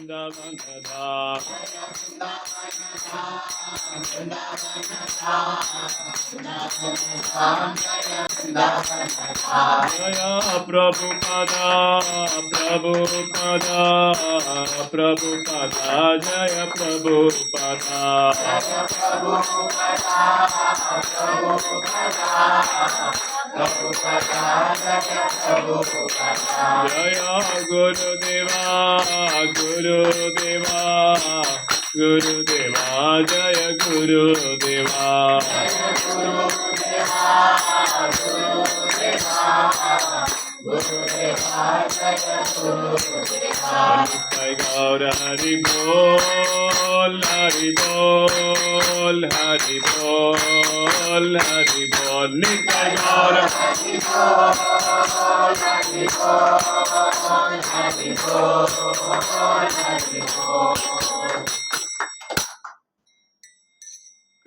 Prabhupada, Prabhupada, Prabhupada, Jaya Prabhupada, Jaya Gurudeva, Gurudeva, Gurudeva, Jaya Gurudeva. Nitai Gaura Hari Bol, Hari Bol, Hari Bol, Hari Bol. Nitai Gaura Hari Bol, Hari Bol, Hari Bol, Hari Bol.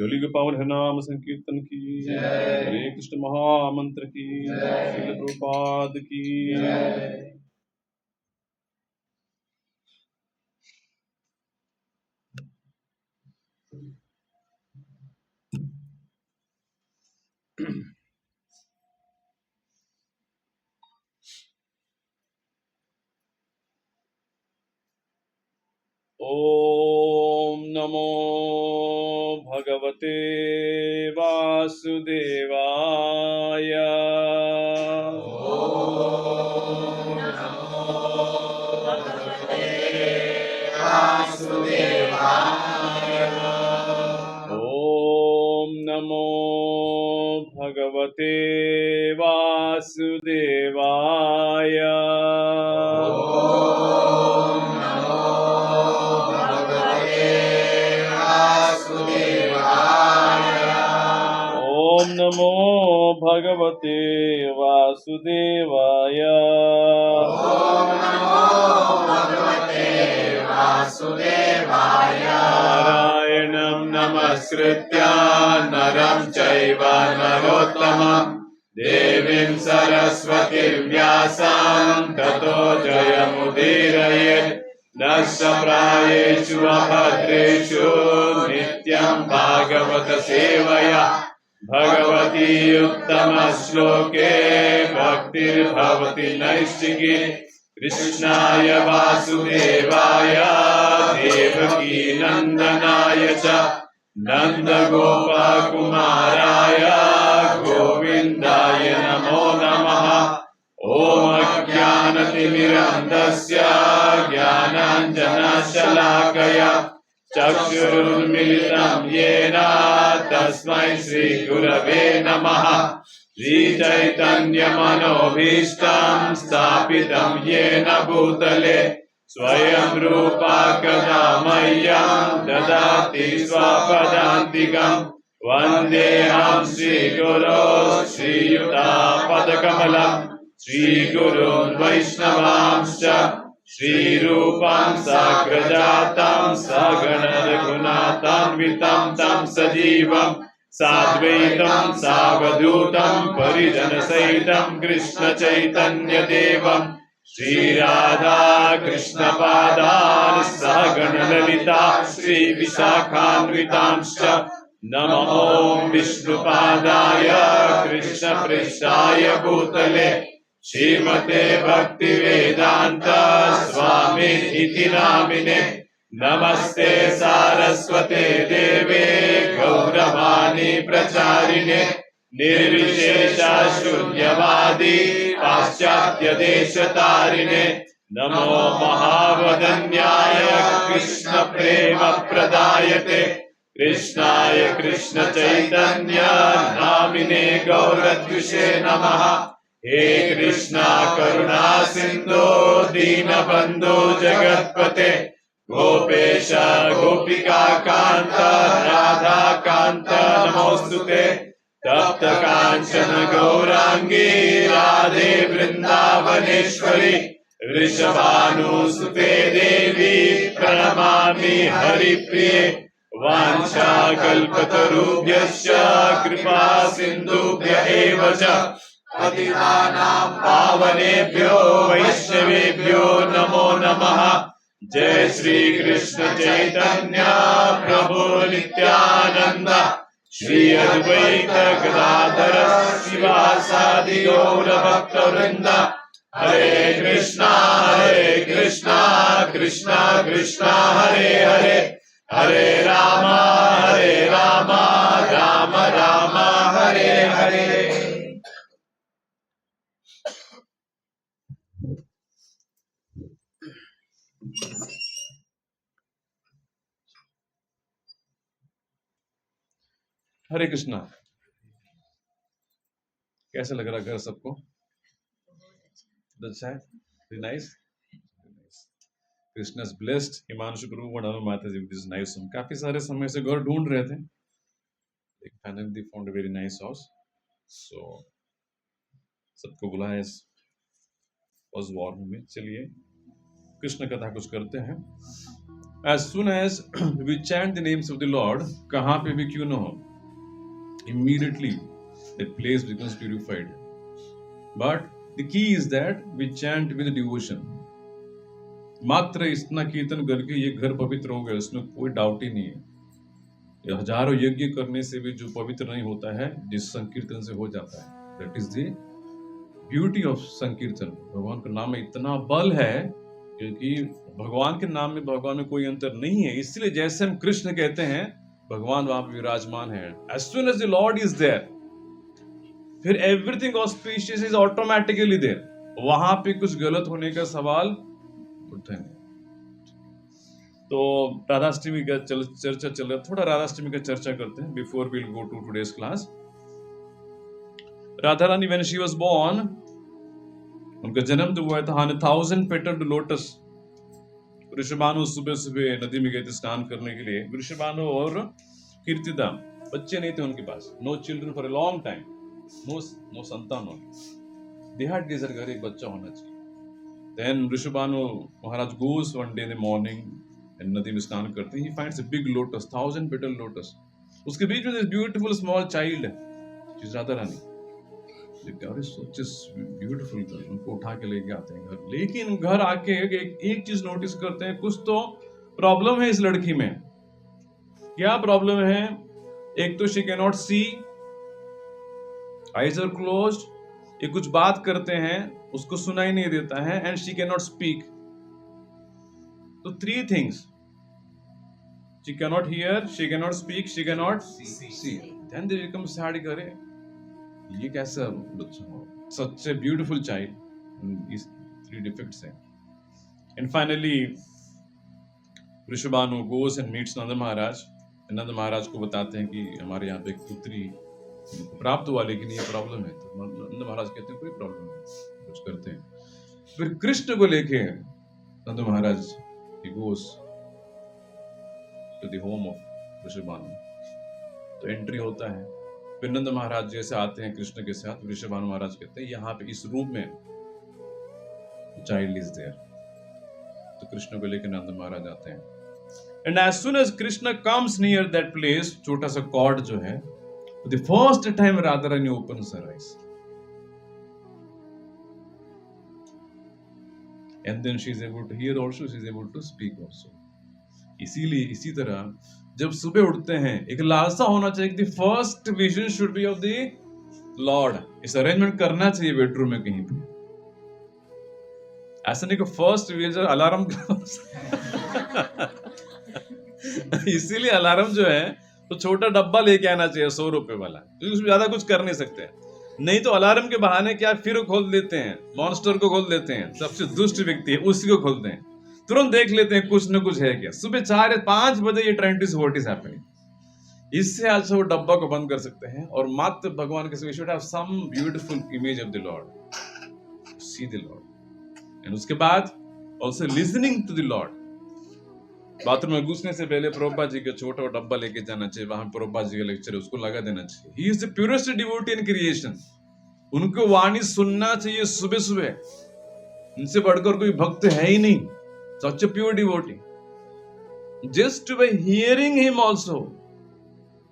कलियुग पावन है नाम संकीर्तन की, हरे कृष्ण महामंत्र की, श्रील प्रभुपाद की। ओम नमो भगवते वासुदेवाय। ओम नमो भगवते वासुदेवाय। ओम नमो भगवते वासुदेवाय। ओम नमो भगवते वासुदेवाय। ओम नमो भगवते वासुदेवाय। नारायणं नमस्कृत्य नरं चैव नरोत्तमं देवीं सरस्वतीं व्यासं ततो जयमुदीरयेत्। नस्य प्रायेषु अभद्रेषु नित्यं भागवत सेवया भगवती उत्तम श्लोके भक्तिर्भवति नैष्ठिकी। कृष्णाय वासुदेवाय देवकी नंदनाय च नंदगोपकुमाराय गोविन्दाय नमो नमः। ओम अज्ञानतिमिरन्धस्य ज्ञानाञ्जनशलाकया चक्षुरुन्मिलितं येन तस्मै श्रीगुरवे नमः। श्रीचैतन्यमनोभीष्टं स्थापितं येन भूतले स्वयं रूपा कदा मह्यं ददाति स्वपदान्तिकम्। वन्देऽहं श्रीगुरो श्रीयुतापदकमलम् श्रीगुरून् वैष्णवांश्च श्रीरूपं साग्रजातं सगण रघुनाथान्वितं तं सजीवं साद्वैतं सावधूतं परिजनसहितं कृष्ण चैतन्य देवं श्रीराधा कृष्णपादान् सगण ललिता श्रीविशाखान्वितांश्च। नमो विष्णुपादाय कृष्णपृष्ठाय भूतले श्रीमते भक्तिवेदांत स्वामी इति नामिने। नमस्ते सारस्वते देवे गौरवाणी प्रचारिणे निर्विशेषा शून्यवादी पाश्चात्य देशतारिणे। नमो महावदन्याय कृष्ण प्रेम प्रदायते कृष्णाय कृष्ण चैतन्य नामिने गौरद्विषे नमः। हे कृष्णा करुणा सिंधु दीनबंधु जगत्पते गोपेश गोपिका कांत राधा कांत नमोस्तुते। तप्त कांचन गौरांगी राधे वृंदावनेश्वरी वृषभानुसुते देवी प्रणमामि हरिप्रिये। वाञ्छाकल्पतरुभ्यश्च कृपा सिन्धुभ्य एव च पतितानां पावनेभ्यो वैष्णवेभ्यो नमो नमः। जय श्री कृष्ण चैतन्य प्रभु नित्यानंद, श्री अद्वैत गदाधर शिवासादि गौर भक्त वृंद। हरे कृष्णा कृष्णा कृष्णा हरे हरे, हरे राम राम राम हरे हरे। हरे कृष्णा। कैसा लग रहा घर सबको? अच्छा है, very nice. Krishna is blessed. Himanshu गुरु और अनु माता जी दिस नाइस होम। काफी सारे समय से घर ढूंढ रहे थे, एक finally found a very nice house. So सबको बुलाया इस वॉर में। चलिए कृष्ण कथा कुछ करते हैं। As soon as we chant the names of the Lord, कहाँ पे भी क्यों न हो, immediately that place becomes purified. But the key is that we chant with devotion. मात्र इतना कीर्तन करके ये घर पवित्र हो गया, उसमें कोई डाउट ही नहीं है। ये हजारों यज्ञ करने से भी जो पवित्र नहीं होता है, जिस संकीर्तन से हो जाता है। That is the beauty of संकीर्तन। भगवान के नाम में इतना बल है, क्योंकि भगवान के नाम में भगवान में कोई अंतर नहीं है। इसलिए जैसे हम कृष्ण कहते हैं, भगवान वहां पर विराजमान है। As soon as the Lord is there, फिर everything auspicious is automatically there। वहां पे कुछ गलत होने का सवाल उठता नहीं। तो राधाष्टमी का चर्चा चल रहा है, थोड़ा राधाष्टमी का चर्चा करते हैं before we'll go to today's class. Radha Rani when she was born, उनका जन्म तो हुआ था ऑन 1000 पेटल्ड लोटस। वृषभानु सुबह सुबह नदी में गए थे स्नान करने के लिए। वृषभानु और कीर्तिदा बच्चे नहीं थे उनके पास, no children for a long time, no संतान। दे हैड डिजायर घर एक बच्चा होना चाहिए। देन वृषभानु महाराज goes one day in the morning and नदी में स्नान करते हैं। He finds a big lotus, 1000 petal lotus. उसके बीच में ब्यूटीफुल स्मॉल चाइल्ड है, राधा रानी। ब्यूटीफुल गर्ल, उनको उठा के लेके आते हैं घर। लेकिन घर आके एक चीज नोटिस करते हैं, कुछ तो प्रॉब्लम है इस लड़की में। क्या प्रॉब्लम है? एक तो she can not see, eyes are closed. ये कुछ बात करते हैं, उसको सुनाई नहीं देता है, and she can not speak. तो 3 things, she can not hear, she can not speak, she can not see. Then they become sad, करे ये कैसा बच्चा हो, such a beautiful child। these 3 defects हैं। And finally Vrishabhanu goes and meets नंद महाराज। नंद महाराज को बताते हैं कि हमारे यहाँ पे एक पुत्री प्राप्त हुआ, लेकिन ये प्रॉब्लम है। तो नंद महाराज कहते हैं कोई प्रॉब्लम नहीं, कुछ करते हैं। फिर कृष्ण को लेके नंद महाराज he goes to the home of Vrishabhanu. तो एंट्री होता है। फिर नंद महाराज जैसे आते हैं कृष्ण के साथ, वृषभानु महाराज कहते हैं यहाँ पे इस रूम में चाइल्ड इज देयर। तो कृष्ण को लेकर नंद महाराज आते हैं। And as soon as Krishna comes near that place, छोटा सा कॉर्ड जो है, the first time Radha Rani opens her eyes and then she is able to hear also, she is able to speak also. इसीलिए इसी तरह जब सुबह उठते हैं, एक लालसा होना चाहिए कि first vision should be of the Lord. इस अरेंजमेंट करना चाहिए बेडरूम में कहीं पे। ऐसा नहीं कि फर्स्ट विजन अलार्म इसीलिए अलार्म जो है तो छोटा डब्बा लेके आना चाहिए 100 रुपए वाला, क्योंकि उसमें ज्यादा कुछ कर नहीं सकते। नहीं तो अलार्म के बहाने क्या फिर खोल देते हैं, मॉन्स्टर को खोल देते हैं, सबसे दुष्ट व्यक्ति है उसी को खोलते हैं, तुरंत देख लेते हैं कुछ न कुछ है क्या। सुबह 4 या 5 बजे ये trend is what is happening. इससे आज वो डब्बा को बंद कर सकते हैं और मात्र भगवान के we should have some beautiful image of the lord, see the lord, and उसके बाद also listening to the lord. Bathroom में घुसने से पहले प्रभुपाद जी का छोटा डब्बा लेके जाना चाहिए, वहां प्रभुपाद जी का लेक्चर है उसको लगा देना चाहिए। He is the purest devotee in creation. उनको वाणी सुनना चाहिए सुबह सुबह, उनसे बढ़कर कोई भक्त है ही नहीं। Such a pure devotee. Just by hearing him also,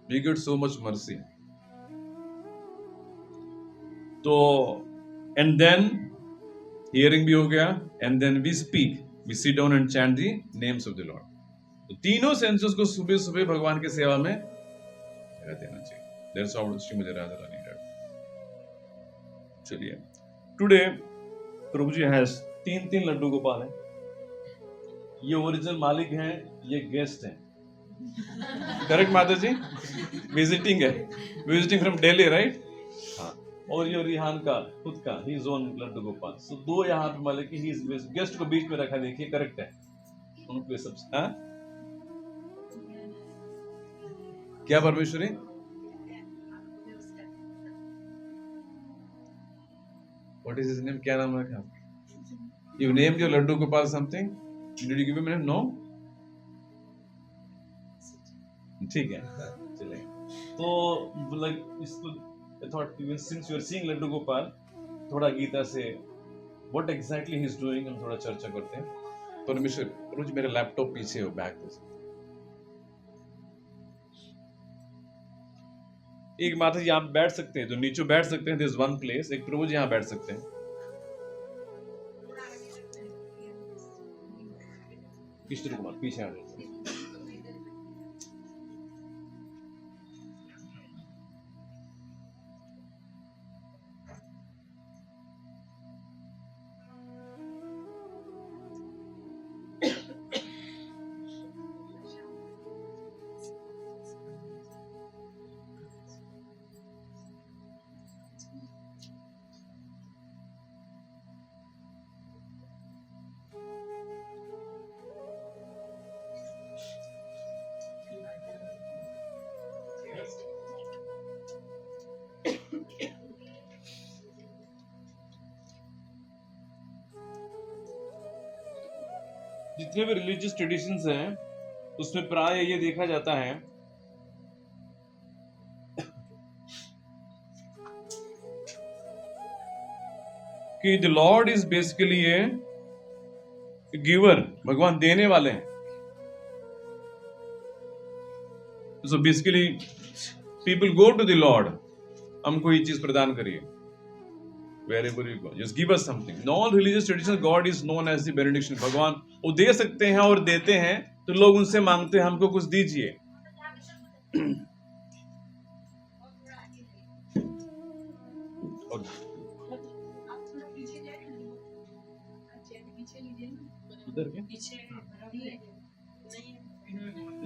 we get so much mercy. तो and then hearing भी हो गया, and then we speak. we sit down and chant the names of the Lord. तो तीनों senses को सुबह सुबह भगवान की सेवा में लगा देना चाहिए. That's how Shrimati Radha Rani did. चलिए, today प्रभु जी has तीन लड्डू गोपाल हैं. ये ओरिजिनल मालिक हैं, ये गेस्ट हैं. करेक्ट माता जी? विजिटिंग है, विजिटिंग फ्रॉम दिल्ली, राइट? हाँ. और ये रिहान का खुद का ही जोन लड्डू गोपाल. सो दो यहाँ पे मालिक ही गेस्ट को बीच में रखा. देखिए करेक्ट है उनको सब. हाँ क्या Parameshwari? What is his name? क्या नाम रखा? You name your Laddu Gopal something? Did you give him name? No. ठीक है, चलिए. तो लाइक इसको I thought since you are seeing Laddu Gopal, थोड़ा गीता से what exactly he is doing हम थोड़ा चर्चा करते हैं. परमेश्वर रोज मेरे लैपटॉप पीछे हो, बैक पे. एक माता जी यहाँ बैठ सकते हैं, जो नीचे बैठ सकते हैं. There is one place. एक प्रभु जी यहाँ बैठ सकते हैं. किशोर कुमार पीछे आ जाते हैं. जितने भी रिलीजियस ट्रेडिशंस हैं उसमें प्राय ये देखा जाता है कि the lord is basically a giver. भगवान देने वाले हैं. So basically people go to the lord, हमको ये चीज प्रदान करिए. Wherever you go, just give us something. In all religious traditions, God is known as the benediction. भगवान वो दे सकते हैं और देते हैं, तो लोग उनसे मांगते हैं हमको कुछ दीजिए. उधर क्या?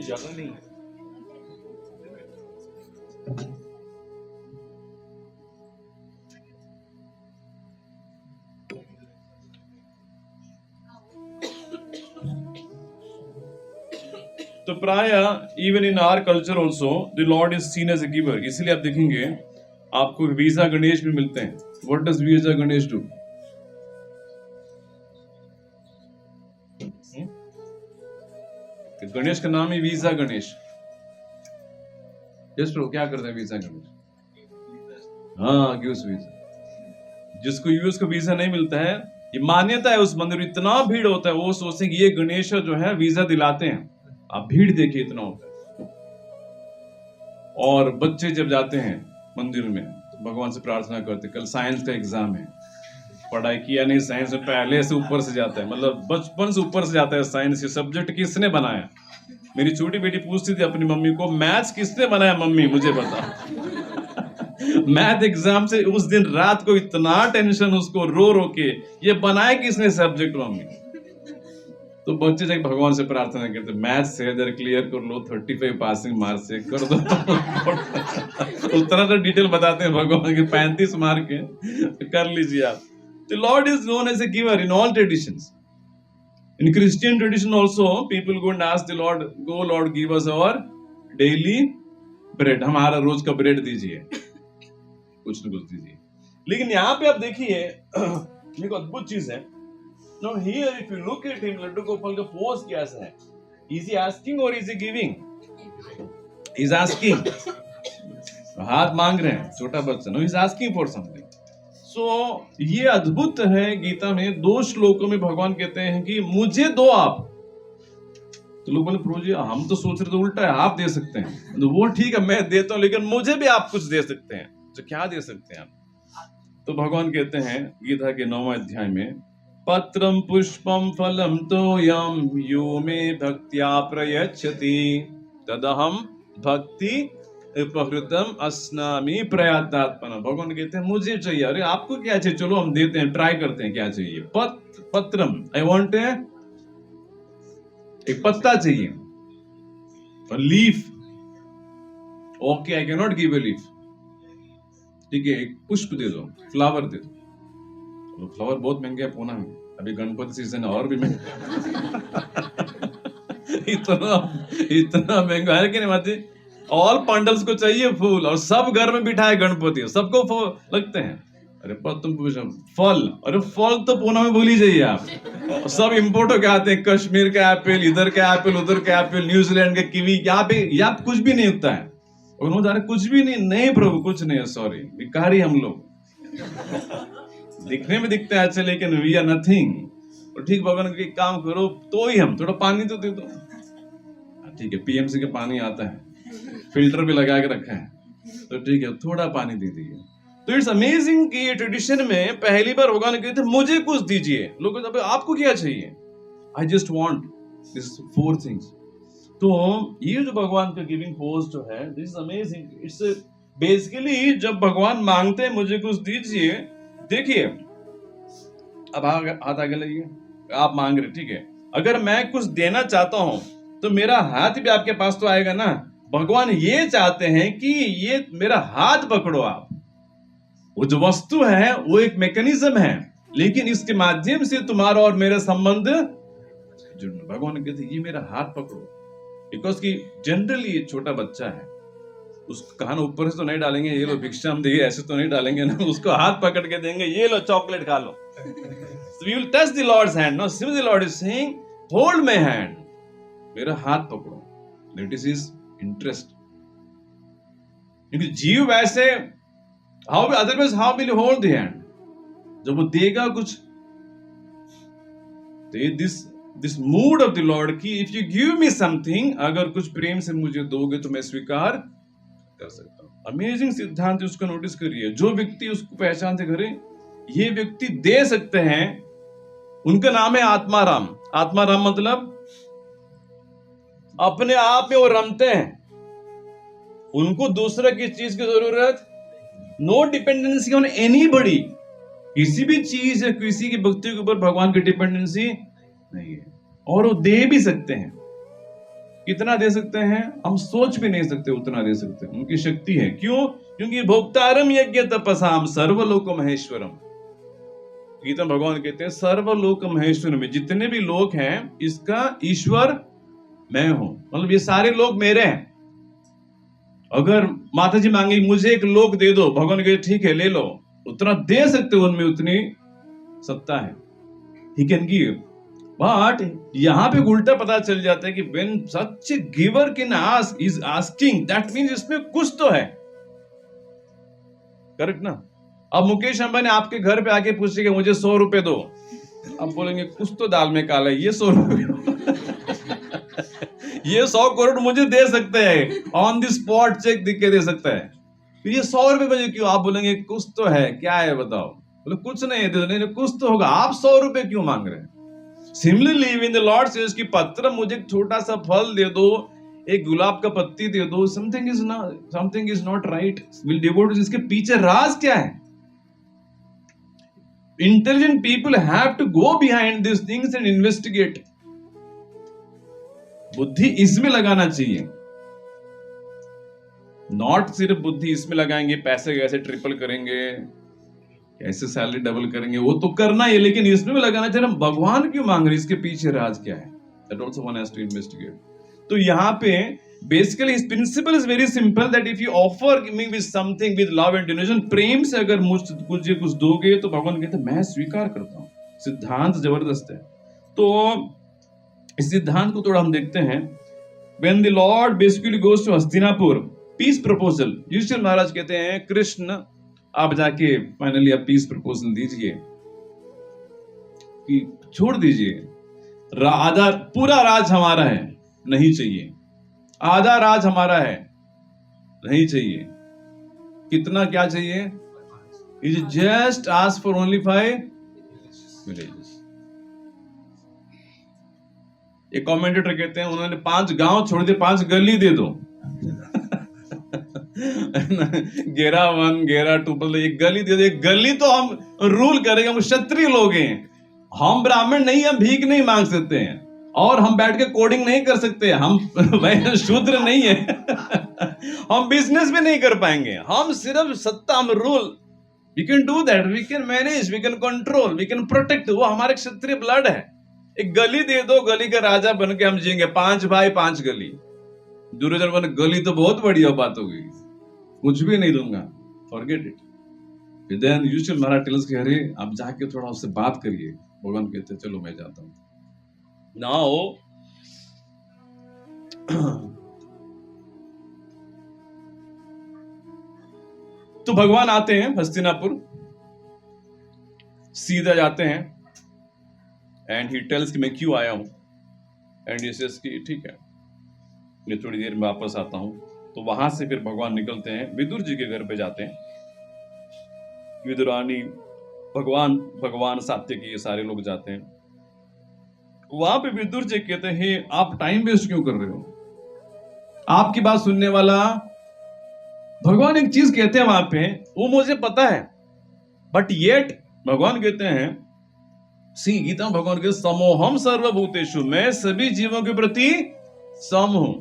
ज्यादा नहीं. तो प्राय even in our culture also the lord is seen as a giver. इसलिए आप देखेंगे आपको वीजा गणेश भी मिलते हैं. What does visa Ganesh do? Ganesh का नाम ही वीजा गणेश. यस प्रो, क्या करते हैं वीजा गणेश? हाँ, गिव्स वीजा. जिसको यूएस को वीजा नहीं मिलता है, ये मान्यता है उस मंदिर में इतना भीड़ होता है, वो सोचते हैं कि ये गणेश जो है वीजा दिलाते हैं. आप भीड़ देखिए इतना होता है. और बच्चे जब जाते हैं मंदिर में तो भगवान से प्रार्थना करते. कल साइंस का एग्जाम है, पढ़ाई किया नहीं साइंस में, पहले से ऊपर से जाता है, मतलब बचपन से ऊपर से जाता है. साइंस ये सब्जेक्ट किसने बनाया? मेरी छोटी बेटी पूछती थी अपनी मम्मी को, मैथ्स किसने बनाया मम्मी, मुझे बता. मैथ एग्जाम से उस दिन रात को इतना टेंशन उसको, रो रो के, ये बनाया किसने सब्जेक्ट मम्मी? तो बच्चे जाके भगवान से प्रार्थना करते, मैथ से इधर क्लियर कर लो, 35 पासिंग मार्क से कर दो. उतना तो डिटेल बताते हैं भगवान के, 35 मार्क के तो कर लीजिए आप. The Lord is known as a giver in all traditions. In Christian tradition also, people go and ask the Lord, "Go Lord, give us our daily bread." हमारा रोज का ब्रेड दीजिए, कुछ न कुछ दीजिए. लेकिन यहाँ पे आप देखिए एक अद्भुत चीज है. Now here, if you look at him, Laddu Gopal का पोज कैसा है? Is he asking or is he giving? He is asking. हाथ मांग रहे हैं, छोटा बच्चा. No, he is asking for something. So ये अद्भुत है. गीता में 2 श्लोकों में भगवान कहते हैं कि मुझे दो आप. तो लोग बोले प्रभु जी हम तो सोच रहे थे उल्टा है, आप दे सकते हैं. तो वो ठीक है, मैं देता हूं, लेकिन मुझे भी आप कुछ दे सकते हैं. तो क्या दे सकते हैं आप? तो भगवान कहते हैं गीता के 9वें अध्याय में पत्रम पुष्पम फलम तोयम यो मे भक्त्या प्रयच्छति तदहम भक्ति उपहृतम अस्नामि प्रयत्नात्मना। भगवान कहते हैं मुझे चाहिए। अरे आपको क्या चाहिए, चलो हम देते हैं, ट्राई करते हैं क्या चाहिए। पत्रम, आई वांट एक पत्ता चाहिए, और leaf, okay I can not give a leaf, ठीक है, एक पुष्प दे दो, फ्लावर दे दो। फ्लावर बहुत महंगे है पूना में, अभी गणपति सीजन और भी महंगा। इतना इतना महंगा है कि नहीं माती। ऑल पंडल्स को चाहिए फूल, और सब घर में बिठाए गणपति, सबको फूल लगते हैं। अरे पर तुम पूछो फल, अरे फल तो पूना में भूल ही जाइए आप। सब इम्पोर्ट होके आते हैं, कश्मीर का एप्पल, इधर का एप्पल, उधर का एप्पल, न्यूजीलैंड का कीवी, यहाँ पे कुछ भी नहीं उगता है। उन्होंने अरे कुछ भी नहीं, नहीं प्रभु कुछ नहीं है, सॉरी भिखारी हम लोग। दिखने में दिखते हैं अच्छे, लेकिन वी आर नथिंग। और ठीक भगवान के काम करो तो ही हम, थोड़ा पानी तो दे दो, ठीक है, पीएमसी का पानी आता है, फिल्टर भी लगा के रखा है, तो ठीक है, थोड़ा पानी दे दीजिए। तो इट्स अमेजिंग कि ये ट्रेडिशन में पहली बार भगवान कहते थे मुझे कुछ दीजिए। लोग कहते आपको क्या चाहिए, I just want this 4 things. तो ये जो भगवान का गिविंग पोज जो है, this is amazing. It's basically जब भगवान मांगते हैं मुझे कुछ दीजिए, देखिए अब हाथ आगे लगिए, आप मांग रहे, ठीक है, अगर मैं कुछ देना चाहता हूं तो मेरा हाथ भी आपके पास तो आएगा ना। भगवान ये चाहते हैं कि ये मेरा हाथ पकड़ो आप। वो जो वस्तु है वो एक मैकेनिज्म है, लेकिन इसके माध्यम से तुम्हारा और मेरा संबंध जुड़ना। भगवान कहते ये मेरा हाथ पकड़ो, बिकॉज कि जनरली छोटा बच्चा है, उसको कान ऊपर से तो नहीं डालेंगे, ये लो भिक्षा हम देंगे, ऐसे तो नहीं डालेंगे ना, उसको हाथ पकड़ के देंगे, ये लो चॉकलेट खा लो। So we will touch the Lord's hand. Now, simply the Lord is saying, hold my hand. मेरा हाथ पकड़ो. That is his interest. क्योंकि जीव वैसे, how otherwise how will you hold the hand? जब वो देगा कुछ, तो this mood of the Lord कि if you give me something, अगर कुछ प्रेम से मुझे दोगे तो मैं स्वीकार कर सकता हूँ। अमेजिंग सिद्धांत उसको नोटिस करिए। जो व्यक्ति उसको पहचान से करे ये व्यक्ति दे सकते हैं, उनका नाम है आत्माराम। आत्माराम मतलब अपने आप में वो रमते हैं, उनको दूसरे की चीज की जरूरत, नो डिपेंडेंसी ऑन एनीबॉडी। किसी भी चीज या किसी की भक्ति के ऊपर भगवान की डिपेंडेंसी नहीं है, और वो दे भी सकते हैं। कितना दे सकते हैं हम सोच भी नहीं सकते, उतना दे सकते हैं, उनकी शक्ति है। क्यों? क्योंकि भोक्तारम यज्ञ तपसाम सर्वलोक महेश्वरम। गीता भगवान कहते हैं सर्वलोक महेश्वर में जितने भी लोग हैं इसका ईश्वर मैं हूं, मतलब ये सारे लोग मेरे हैं। अगर माता जी मांगे मुझे एक लोक दे दो, भगवान कहते ठीक है ले लो, उतना दे सकते हो, उनमें उतनी सत्ता है, ही कैन गिव। बट यहां पे उल्टा पता चल जाता है कि when such a giver can ask, is asking, that means इसमें कुछ तो है, करेक्ट ना। अब मुकेश अंबानी आपके घर पे आके पूछेगा मुझे 100 रुपए दो, अब बोलेंगे कुछ तो दाल में काला है, ये 100 रुपए ये 100 करोड़ मुझे दे सकते हैं, ऑन द स्पॉट चेक दिख के दे सकता है, तो ये 100 रुपए मुझे क्यों? आप बोलेंगे कुछ तो है, क्या है बताओ? बोले कुछ नहीं है, नहीं कुछ तो होगा, आप 100 रुपए क्यों मांग रहे हैं? Similarly when the Lord says कि पत्र मुझे छोटा सा फल दे दो, एक गुलाब का पत्ती दे दो, something is not right, will devote. इसके पीछे राज क्या है? Intelligent people have to go behind this things and investigate. बुद्धि इसमें लगाना चाहिए, नॉट सिर्फ बुद्धि इसमें लगाएंगे पैसे कैसे ट्रिपल करेंगे, कैसे सैलरी डबल करेंगे, वो तो करना है, लेकिन इसमें भी लगाना चाहिए हम भगवान क्यों मांग रहे हैं, इसके पीछे राज क्या है, that also one has to investigate. तो यहाँ पे basically his principle is very simple, that if you offer me with something with love and devotion, प्रेम से अगर मुझे कुछ दोगे तो भगवान कहते हैं मैं स्वीकार करता हूँ। सिद्धांत जबरदस्त है। तो इस सिद्धांत को थोड़ा हम देखते हैं। When the Lord basically goes to Hastinapur, peace proposal, Yudhishthir महाराज कहते हैं कृष्ण आप जाके फाइनली आप पीस प्रपोजल दीजिए कि छोड़ दीजिए, आधा पूरा राज हमारा है, नहीं चाहिए, आधा राज हमारा है, नहीं चाहिए, कितना क्या चाहिए? Just ask for only 5 villages। एक कमेंटेटर कहते हैं उन्होंने 5 गांव छोड़ दिए, 5 गली दे दो। घेरा 1 घेरा 2 मतलब एक गली दे दो, एक गली तो हम रूल करेंगे, हम क्षत्रिय लोग हैं, हम ब्राह्मण नहीं, हम भीख नहीं मांग सकते हैं, और हम बैठ के कोडिंग नहीं कर सकते, हम भाई शूद्र नहीं है। हम बिजनेस भी नहीं कर पाएंगे, हम सिर्फ सत्ता, हम rule, we can do that, we can manage, we can control, we can protect, वो हमारे क्षत्रिय ब्लड है। एक गली दे दो, गली का राजा बन के हम जिएंगे, 5 भाई 5 गली। दुर्योधन बने गली तो बहुत बढ़िया बात होगी, कुछ भी नहीं दूंगा, forget it. Then Yudhishthir Maharaj tells के अरे आप जाके थोड़ा उससे बात करिए। भगवान कहते चलो मैं जाता हूं। नाउ तो भगवान आते हैं हस्तिनापुर, सीधा जाते हैं, एंड ही टेल्स कि मैं क्यों आया हूं, एंड ही सेज कि ठीक है मैं थोड़ी देर में वापस आता हूं। तो वहां से फिर भगवान निकलते हैं, विदुर जी के घर पे जाते हैं। विदुरानी, भगवान सात्यकी, ये सारे लोग जाते हैं। वहां पे विदुर जी कहते हैं आप टाइम वेस्ट क्यों कर रहे हो, आपकी बात सुनने वाला। भगवान एक चीज कहते हैं वहां पे, वो मुझे पता है, बट येट भगवान कहते हैं, सी गीता भगवान के समोहम सर्वभूतेषु, मैं सभी जीवों के प्रति सम हूं।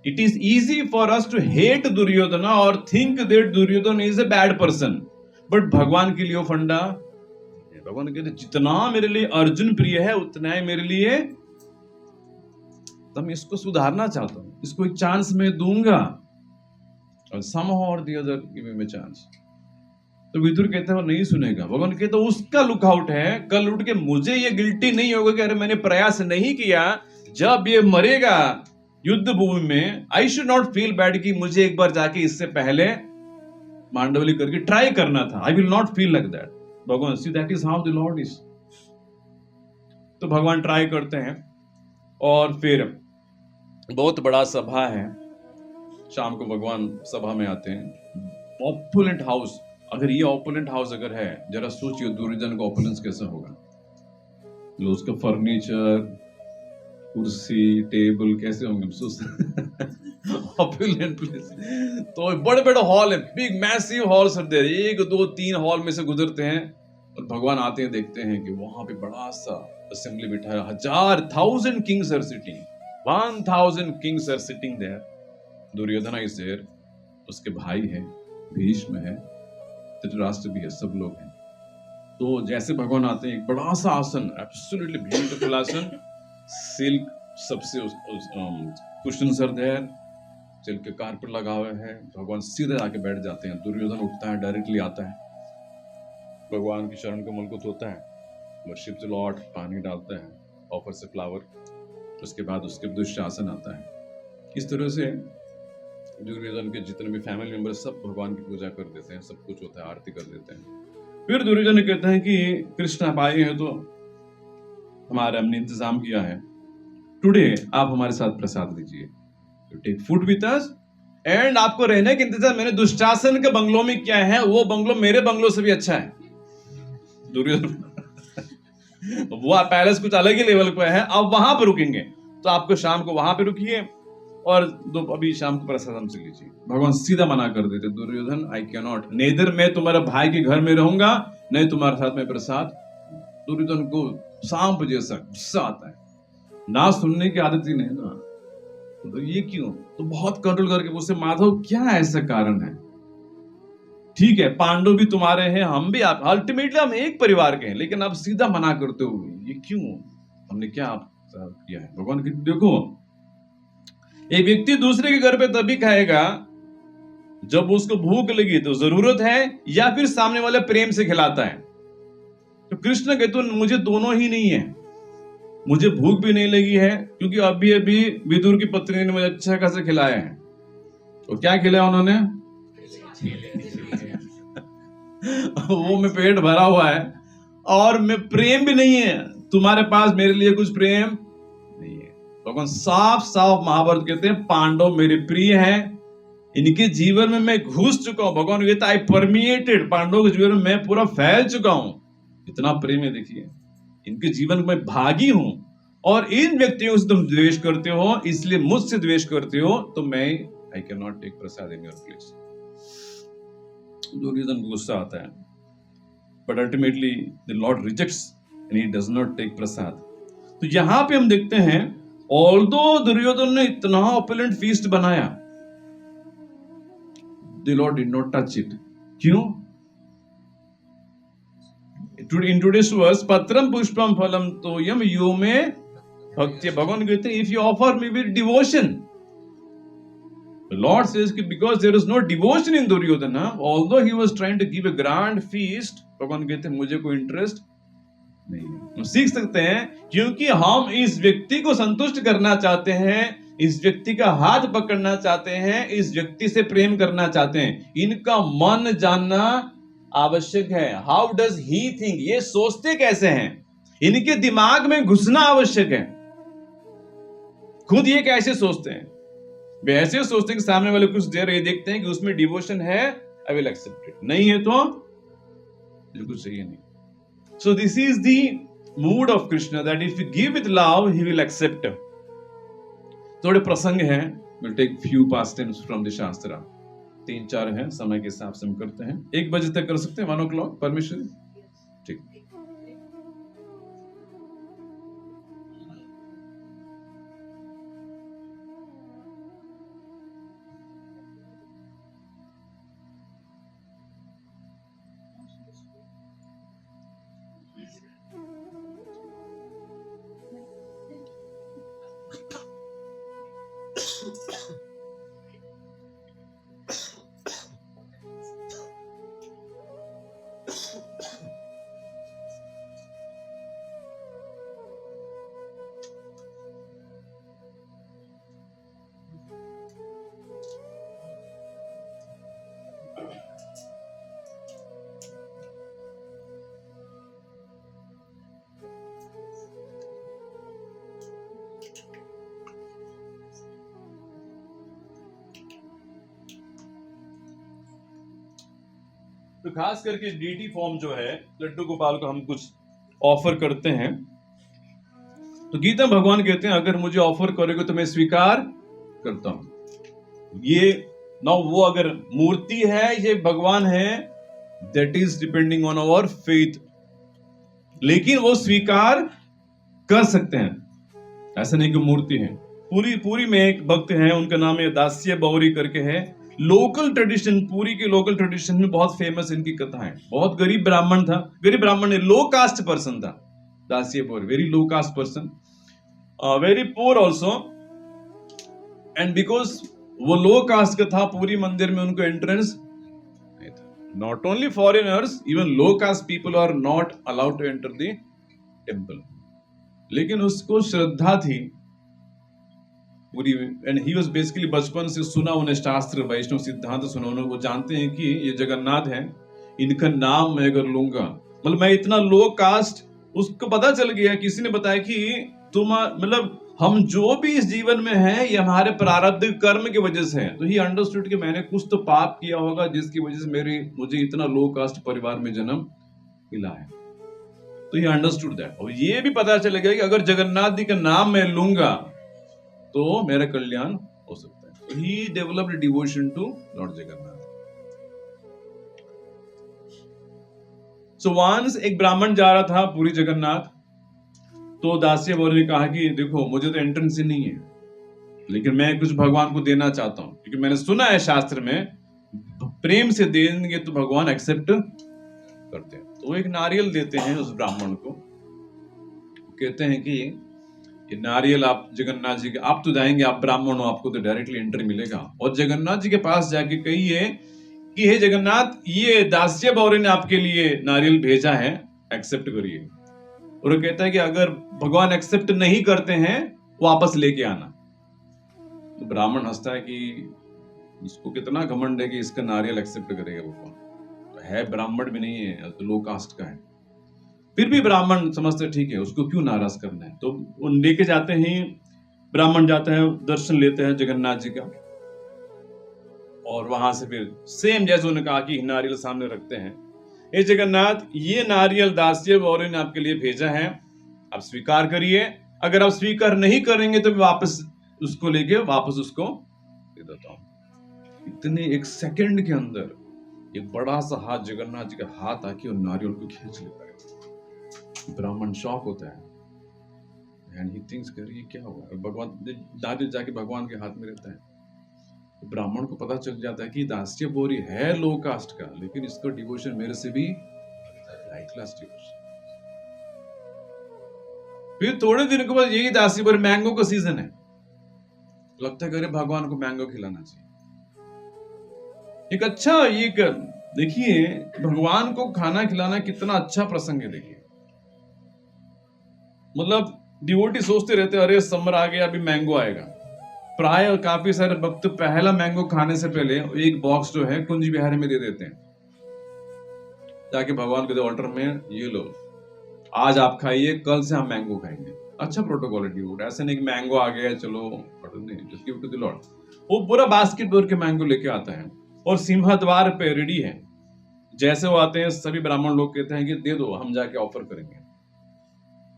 It is easy for us to hate Duryodhana और think that Duryodhan is a bad person, but भगवान के लिए वो फंडा, भगवान कहते जितना मेरे लिए अर्जुन प्रिय है उतना ही मेरे लिए, तो मैं इसको सुधारना चाहता हूं, इसको एक चांस मैं दूंगा, और somehow or the other give him a chance। तो विदुर कहते हैं वो नहीं सुनेगा। भगवान कहते उसका लुकआउट है, कल उठ के मुझे ये गिल्टी नहीं होगा कि अरे मैंने प्रयास नहीं किया, जब ये मरेगा युद्ध भूमि में, I should not feel bad कि मुझे एक बार जाके इससे पहले मांडवली करके ट्राई करना था। I will not feel like that. भगवान see that is how the lord is. तो भगवान ट्राई करते हैं, और फिर बहुत बड़ा सभा है, शाम को भगवान सभा में आते हैं। ऑपुलेंट हाउस, अगर ये ऑपुलेंट हाउस अगर है, जरा सोचिए दुर्योधन का ऑपुलेंस कैसा होगा। उसका फर्नीचर, कुर्सी, टेबल कैसे होंगे ऑपुलेंट प्लेस। तो बड़े बड़े हॉल है, big massive halls are there, 1 2 3 hall में से गुजरते हैं, और भगवान आते हैं, देखते हैं कि वहां पे बड़ा सा असेंबली बिठाया, 1000 kings are sitting, 1000 kings are sitting there. Duryodhan is there, उसके भाई है, भीष्म है, धृतराष्ट्र भी है, सब लोग हैं। तो जैसे भगवान आते हैं, एक बड़ा सा आसन, एब्सोल्युटली ब्यूटीफुल आसन, सिल्क सबसे कुशन्स आर देयर, सिल्क के कारपेट लगा हुआ है। भगवान सीधे आके बैठ जाते हैं। दुर्योधन उठता है, डायरेक्टली आता है, भगवान की शरण कमल को धोता है, वर्शिप द लॉर्ड, पानी डालता है, ऑफर से फ्लावर, उसके बाद उसके दुशासन आता है। इस तरह से दुर्योधन के जितने भी फैमिली मेंबर सब भगवान की पूजा कर देते हैं, सब कुछ होता है, आरती कर देते हैं। फिर दुर्योधन कहते हैं कि कृष्ण आप आए हैं तो हमारा हमने इंतजाम किया है, टुडे आप हमारे साथ प्रसाद लीजिए, तो take food with us, and आपको रहने का इंतजाम मैंने दुशासन के बंगलों में किया है, वो बंगलो मेरे बंगलों से भी अच्छा है। दुर्योधन वो पैलेस कुछ अलग ही लेवल पे है, आप वहां पर रुकेंगे, तो आपको शाम को वहां पे रुकिए, और अभी शाम को प्रसाद हमसे लीजिए। भगवान सीधा मना कर देते, Duryodhan I can not, neither मैं तुम्हारे भाई के घर में रहूंगा, नहीं तुम्हारे साथ में प्रसाद। दुर्योधन को सांप जैसा गुस्सा आता है, ना सुनने की आदत ही नहीं ना, तो ये क्यों, तो बहुत कंट्रोल करके मुझसे, माधव क्या ऐसा कारण है, ठीक है पांडव भी तुम्हारे हैं, हम भी, आप अल्टीमेटली हम एक परिवार के हैं, लेकिन आप सीधा मना करते हो, ये क्यों, हमने क्या आप किया है। भगवान की देखो, एक व्यक्ति दूसरे के घर पे तभी खाएगा जब उसको भूख लगी, तो जरूरत है, या फिर सामने वाले प्रेम से खिलाता है। तो कृष्ण कहते हैं मुझे दोनों ही नहीं है, मुझे भूख भी नहीं लगी है, क्योंकि अभी अभी विदुर की पत्नी ने मुझे अच्छा खासा खिलाया है। तो क्या खिलाया उन्होंने वो में पेट भरा हुआ है, और मैं प्रेम भी नहीं है, तुम्हारे पास मेरे लिए कुछ प्रेम नहीं है। भगवान साफ साफ महाभारत कहते हैं पांडव मेरे प्रिय हैं, इनके जीवन में मैं घुस चुका हूं। भगवान कहते हैं आई परमिएटेड, पांडवों के जीवन में मैं पूरा फैल चुका हूं, इतना प्रेम है, देखिए इनके जीवन में भागी हूं, और इन व्यक्तियों से तुम द्वेष करते हो, इसलिए मुझसे द्वेष करते हो, तो मैं I can not take prasad in your place. Duryodhan को गुस्सा आता है, but ultimately the lord rejects and he does not take prasad. तो यहां पे हम देखते हैं, ऑल्दो दुर्योधन ने इतना ऑपुलेंट फीस्ट बनाया, the Lord did not touch it. क्यों? In today's verse, patram pushpam phalam toyam yo में भक्ति, भगवान कहते हैं, if you offer me with devotion, the Lord says कि because there is no devotion in Duryodhana, although he was trying to give a grand feast, भगवान कहते हैं मुझे कोई इंटरेस्ट नहीं है। हम सीख सकते हैं, क्योंकि हम इस व्यक्ति को संतुष्ट करना चाहते हैं, इस व्यक्ति का हाथ पकड़ना चाहते हैं, इस व्यक्ति से प्रेम करना चाहते हैं, इनका मन जानना आवश्यक है। हाउ डज ही थिंक, ये सोचते कैसे हैं, इनके दिमाग में घुसना आवश्यक है। खुद ये कैसे सोचते हैं? वे ऐसे सोचते हैं कि सामने वाले कुछ दे रहे, देखते हैं कि उसमें डिवोशन है, आई विल एक्सेप्ट इट, नहीं है तो बिल्कुल सही नहीं। So this is the mood of Krishna, that if you give with love, he will accept. थोड़े प्रसंग हैं, we'll take few pastimes from the Shastra. 3-4 हैं, समय के हिसाब से हम करते हैं। 1 बजे तक कर सकते हैं, 1 o'clock परमिशन? ठीक। तो खास करके डीटी फॉर्म जो है, लड्डू गोपाल को हम कुछ ऑफर करते हैं, तो गीता भगवान कहते हैं अगर मुझे ऑफर करोगे तो मैं स्वीकार करता हूं। ये ना वो अगर मूर्ति है, ये भगवान है, that is depending on our faith, लेकिन वो स्वीकार कर सकते हैं, ऐसा नहीं कि मूर्ति है। पूरी में एक भक्त है, उनका नाम है दास्य बौरी करके है। लोकल ट्रेडिशन, पूरी के लोकल ट्रेडिशन में बहुत फेमस इनकी कथा है। बहुत गरीब ब्राह्मण था, गरीब ब्राह्मण ने लो कास्ट पर्सन था Dasya Bauri, very low caste person, very poor also, and because वो लो कास्ट का था, पूरी मंदिर में उनको एंट्रेंस नहीं था। Not only foreigners, even low caste people are not allowed to enter the temple, लेकिन उसको श्रद्धा थी पूरी। एंड ही वाज बेसिकली, बचपन से सुना उन्हें शास्त्र, वैष्णव सिद्धांत सुना उन्हें, वो जानते हैं कि ये जगन्नाथ है, इनका नाम मैं अगर लूंगा, मतलब मैं इतना लो कास्ट, उसको पता चल गया, किसी ने बताया कि तुम मतलब हम जो भी इस जीवन में है ये हमारे प्रारब्ध कर्म की वजह से है। तो ही अंडरस्टूड कि मैंने कुछ तो पाप किया होगा जिसकी वजह से मुझे इतना लो कास्ट परिवार में जन्म मिला है। तो ही अंडरस्टूड दैट, और ये भी पता चल गया कि अगर जगन्नाथ जी का नाम मैं लूंगा तो मेरा कल्याण हो सकता है। तो he developed devotion to lord Jagannath. So once एक ब्राह्मण जा रहा था पूरी जगन्नाथ, तो दास्य बौरी ने कहा कि देखो मुझे तो एंट्रेंस ही नहीं है, लेकिन मैं कुछ भगवान को देना चाहता हूं, क्योंकि मैंने सुना है शास्त्र में प्रेम से देंगे तो भगवान एक्सेप्ट करते हैं। तो एक नारियल देते हैं उस ब्राह्मण को, कहते हैं कि ये नारियल आप जगन्नाथ जी के, आप तो जाएंगे, आप ब्राह्मण हो, आपको तो डायरेक्टली एंट्री मिलेगा, और जगन्नाथ जी के पास जाके कहिए कि हे जगन्नाथ, ये दास्य बौरी ने आपके लिए नारियल भेजा है, एक्सेप्ट करिए। और वो कहता है कि अगर भगवान एक्सेप्ट नहीं करते हैं वापस लेके आना। तो ब्राह्मण हंसता है कि इसको कितना घमंड है कि इसका नारियल एक्सेप्ट करेगा भगवान, तो है ब्राह्मण भी नहीं है, तो लो कास्ट का है। फिर भी ब्राह्मण समझते ठीक है, उसको क्यों नाराज करना है। तो वो लेके जाते हैं, ब्राह्मण जाते हैं, दर्शन लेते हैं जगन्नाथ जी का, और वहां से फिर सेम जैसे उन्होंने कहा कि नारियल सामने रखते हैं, हे जगन्नाथ, ये नारियल दास्य बौरी ने आपके लिए भेजा है, आप स्वीकार करिए, अगर आप स्वीकार नहीं करेंगे तो मैं वापस उसको लेके वापस उसको दे देता हूं। इतने एक सेकंड के अंदर एक बड़ा सा हाथ जगन्नाथ जी का हाथ आके और नारियल को खींच लेता है। ब्राह्मण शॉक होता है एंड ही थिंक्स कर ये क्या हुआ। भगवान नारियल जाके भगवान के हाथ में रहता है। तो ब्राह्मण को पता चल जाता है कि दास्य बोरी है लो कास्ट का, लेकिन इसका डिवोशन मेरे से भी हाई क्लास डिवोशन। फिर थोड़े दिन के बाद यही दासी बोरी, मैंगो का सीजन है, लगता है कि अरे भगवान को मैंगो खिलाना चाहिए। एक अच्छा ये देखिए भगवान को खाना खिलाना कितना अच्छा प्रसंग है। देखिए मतलब डिवोटी सोचते रहते अरे समर आ गया अभी मैंगो आएगा। प्राय काफी सारे भक्त पहला मैंगो खाने से पहले एक बॉक्स जो है कुंज बिहारी में दे देते हैं, ताकि भगवान के ऑर्डर में ये लो आज आप खाइए, कल से हम मैंगो खाएंगे। अच्छा प्रोटोकॉल है डिवोट, ऐसे नहीं कि मैंगो आ गया चलो नहीं, just give to the lord. वो पूरा बास्केट भर के मैंगो लेके आता है और सिंहद्वार पे रेडी है। जैसे वो आते हैं सभी ब्राह्मण लोग कहते हैं कि दे दो, हम जाके ऑफर करेंगे।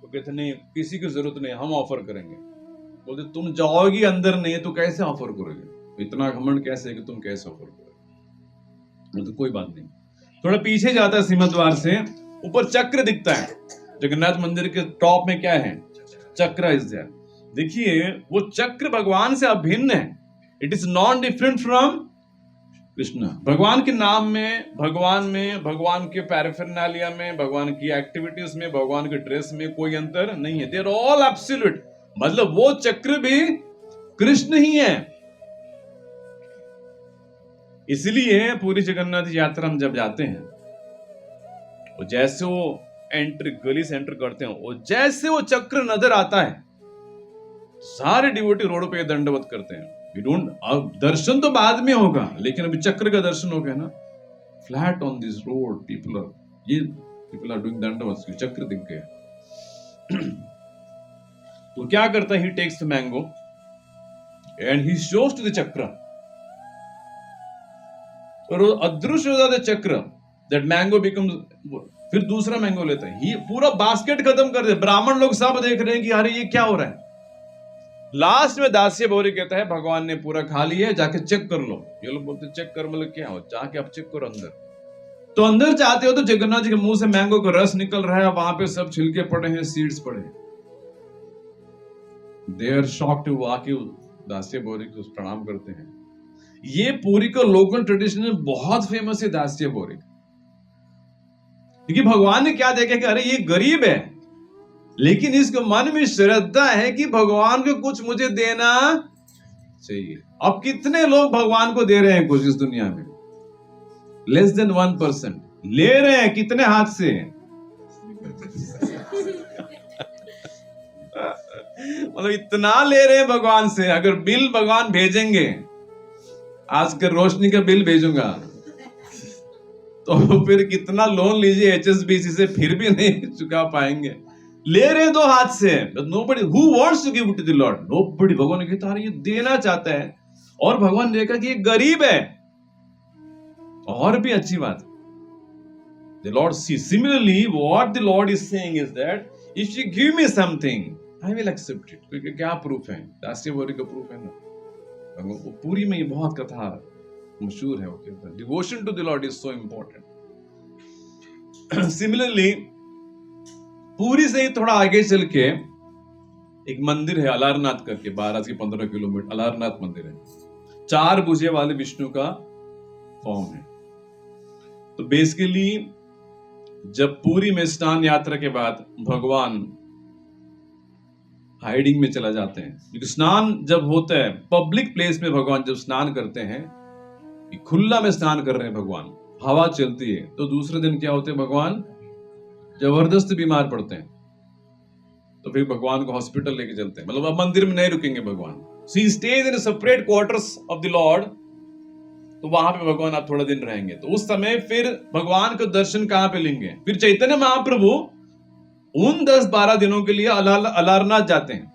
तो कहते नहीं किसी की जरूरत नहीं, हम ऑफर करेंगे। बोलते तुम जाओगी अंदर नहीं तो कैसे ऑफर करोगे, इतना घमंड कैसे कि तुम कैसे ऑफर करोगे। तो कोई बात नहीं, थोड़ा पीछे जाता है सिंहद्वार से, ऊपर चक्र दिखता है। जगन्नाथ मंदिर के टॉप में क्या है, चक्र इज देयर। देखिए वो चक्र भगवान से अभिन्न है, it is non different from Krishna. भगवान के नाम में, भगवान के पैराफिरनालिया में, भगवान की एक्टिविटीज में, भगवान के ड्रेस में कोई अंतर नहीं है। They are all absolute. मतलब वो चक्र भी कृष्ण ही है। इसलिए पूरी जगन्नाथ यात्रा हम जब जाते हैं, वो जैसे वो गली से एंटर करते हैं, वो जैसे वो चक्र नजर आता है, सारे डिवोटी रोड पे दंडवत करते हैं। We don't, अब दर्शन तो बाद में होगा, लेकिन अभी चक्र का दर्शन हो गया ना। Flat on this road people are doing dandavat, चक्र दिख गया। तो क्या करता है, he takes the mango and he shows to the chakra, और वो अदृश्य हो जाता है चक्र। दैट मैंगो बिकम्स, फिर दूसरा मैंगो लेता है, ही पूरा बास्केट खत्म कर दे। ब्राह्मण लोग सब देख रहे हैं कि अरे ये क्या हो रहा है। लास्ट में दास्य बोरी कहता है भगवान ने पूरा खा लिया, जाके चेक कर लो। ये लोग बोलते चेक कर, मतलब क्या हो, जाके आप चेक करो अंदर। तो अंदर जाते हो तो जगन्नाथ जी के मुंह से मैंगो का रस निकल रहा है, वहां पे सब छिलके पड़े हैं, सीड्स पड़े हैं। They are shocked to walk you, Dasya Bori को प्रणाम करते हैं। ये पूरी का लोकल ट्रेडिशन में बहुत फेमस है दास्य बोरी, क्योंकि भगवान ने क्या देखा कि अरे ये गरीब है, लेकिन इसके मन में श्रद्धा है कि भगवान को कुछ मुझे देना चाहिए। अब कितने लोग भगवान को दे रहे हैं कुछ इस दुनिया में? Less than 1%। ले रहे हैं कितने हाथ से? मतलब इतना ले रहे हैं भगवान से, अगर बिल भगवान भेजेंगे, आज के रोशनी का बिल भेजूंगा, तो फिर कितना लोन लीजिए HSBC से, फिर भी नहीं चुका पाएंगे। ले रहे हैं दो हाथ से। Nobody who wants to give it to the Lord, nobody। भगवान ने कहता है ये देना चाहता है, और भगवान ने देखा कि ये गरीब है, और भी अच्छी बात। The Lord sees. Similarly, what the Lord is saying is that if you give me something, I will accept it. क्योंकि क्या प्रूफ है, दास्य बोरी का प्रूफ है ना। वो पूरी में ये बहुत कथा मशहूर है, वो कहता है devotion to the lord is so important. Similarly Puri से ही थोड़ा आगे चल के एक मंदिर है अलारनाथ करके, 12 से 15 किलोमीटर अलारनाथ मंदिर है। 4 भुजे वाले विष्णु का फॉर्म है। तो बेसिकली जब पूरी में स्नान यात्रा के बाद भगवान हाइडिंग में चला जाते हैं, क्योंकि स्नान जब होता है पब्लिक प्लेस में, भगवान जब स्नान करते हैं, खुला में स्नान कर रहे हैं भगवान, हवा चलती है, तो दूसरे दिन क्या होते हैं, भगवान जबरदस्त बीमार पड़ते हैं। तो फिर भगवान को हॉस्पिटल लेके चलते हैं, मतलब अब मंदिर में नहीं रुकेंगे भगवान। So he stays in a separate quarters of the Lord। तो वहां पे भगवान आप थोड़ा दिन रहेंगे। तो उस समय फिर भगवान को दर्शन कहां पे लेंगे? फिर चैतन्य महाप्रभु उन 10-12 दिनों के लिए अलारनाथ जाते हैं।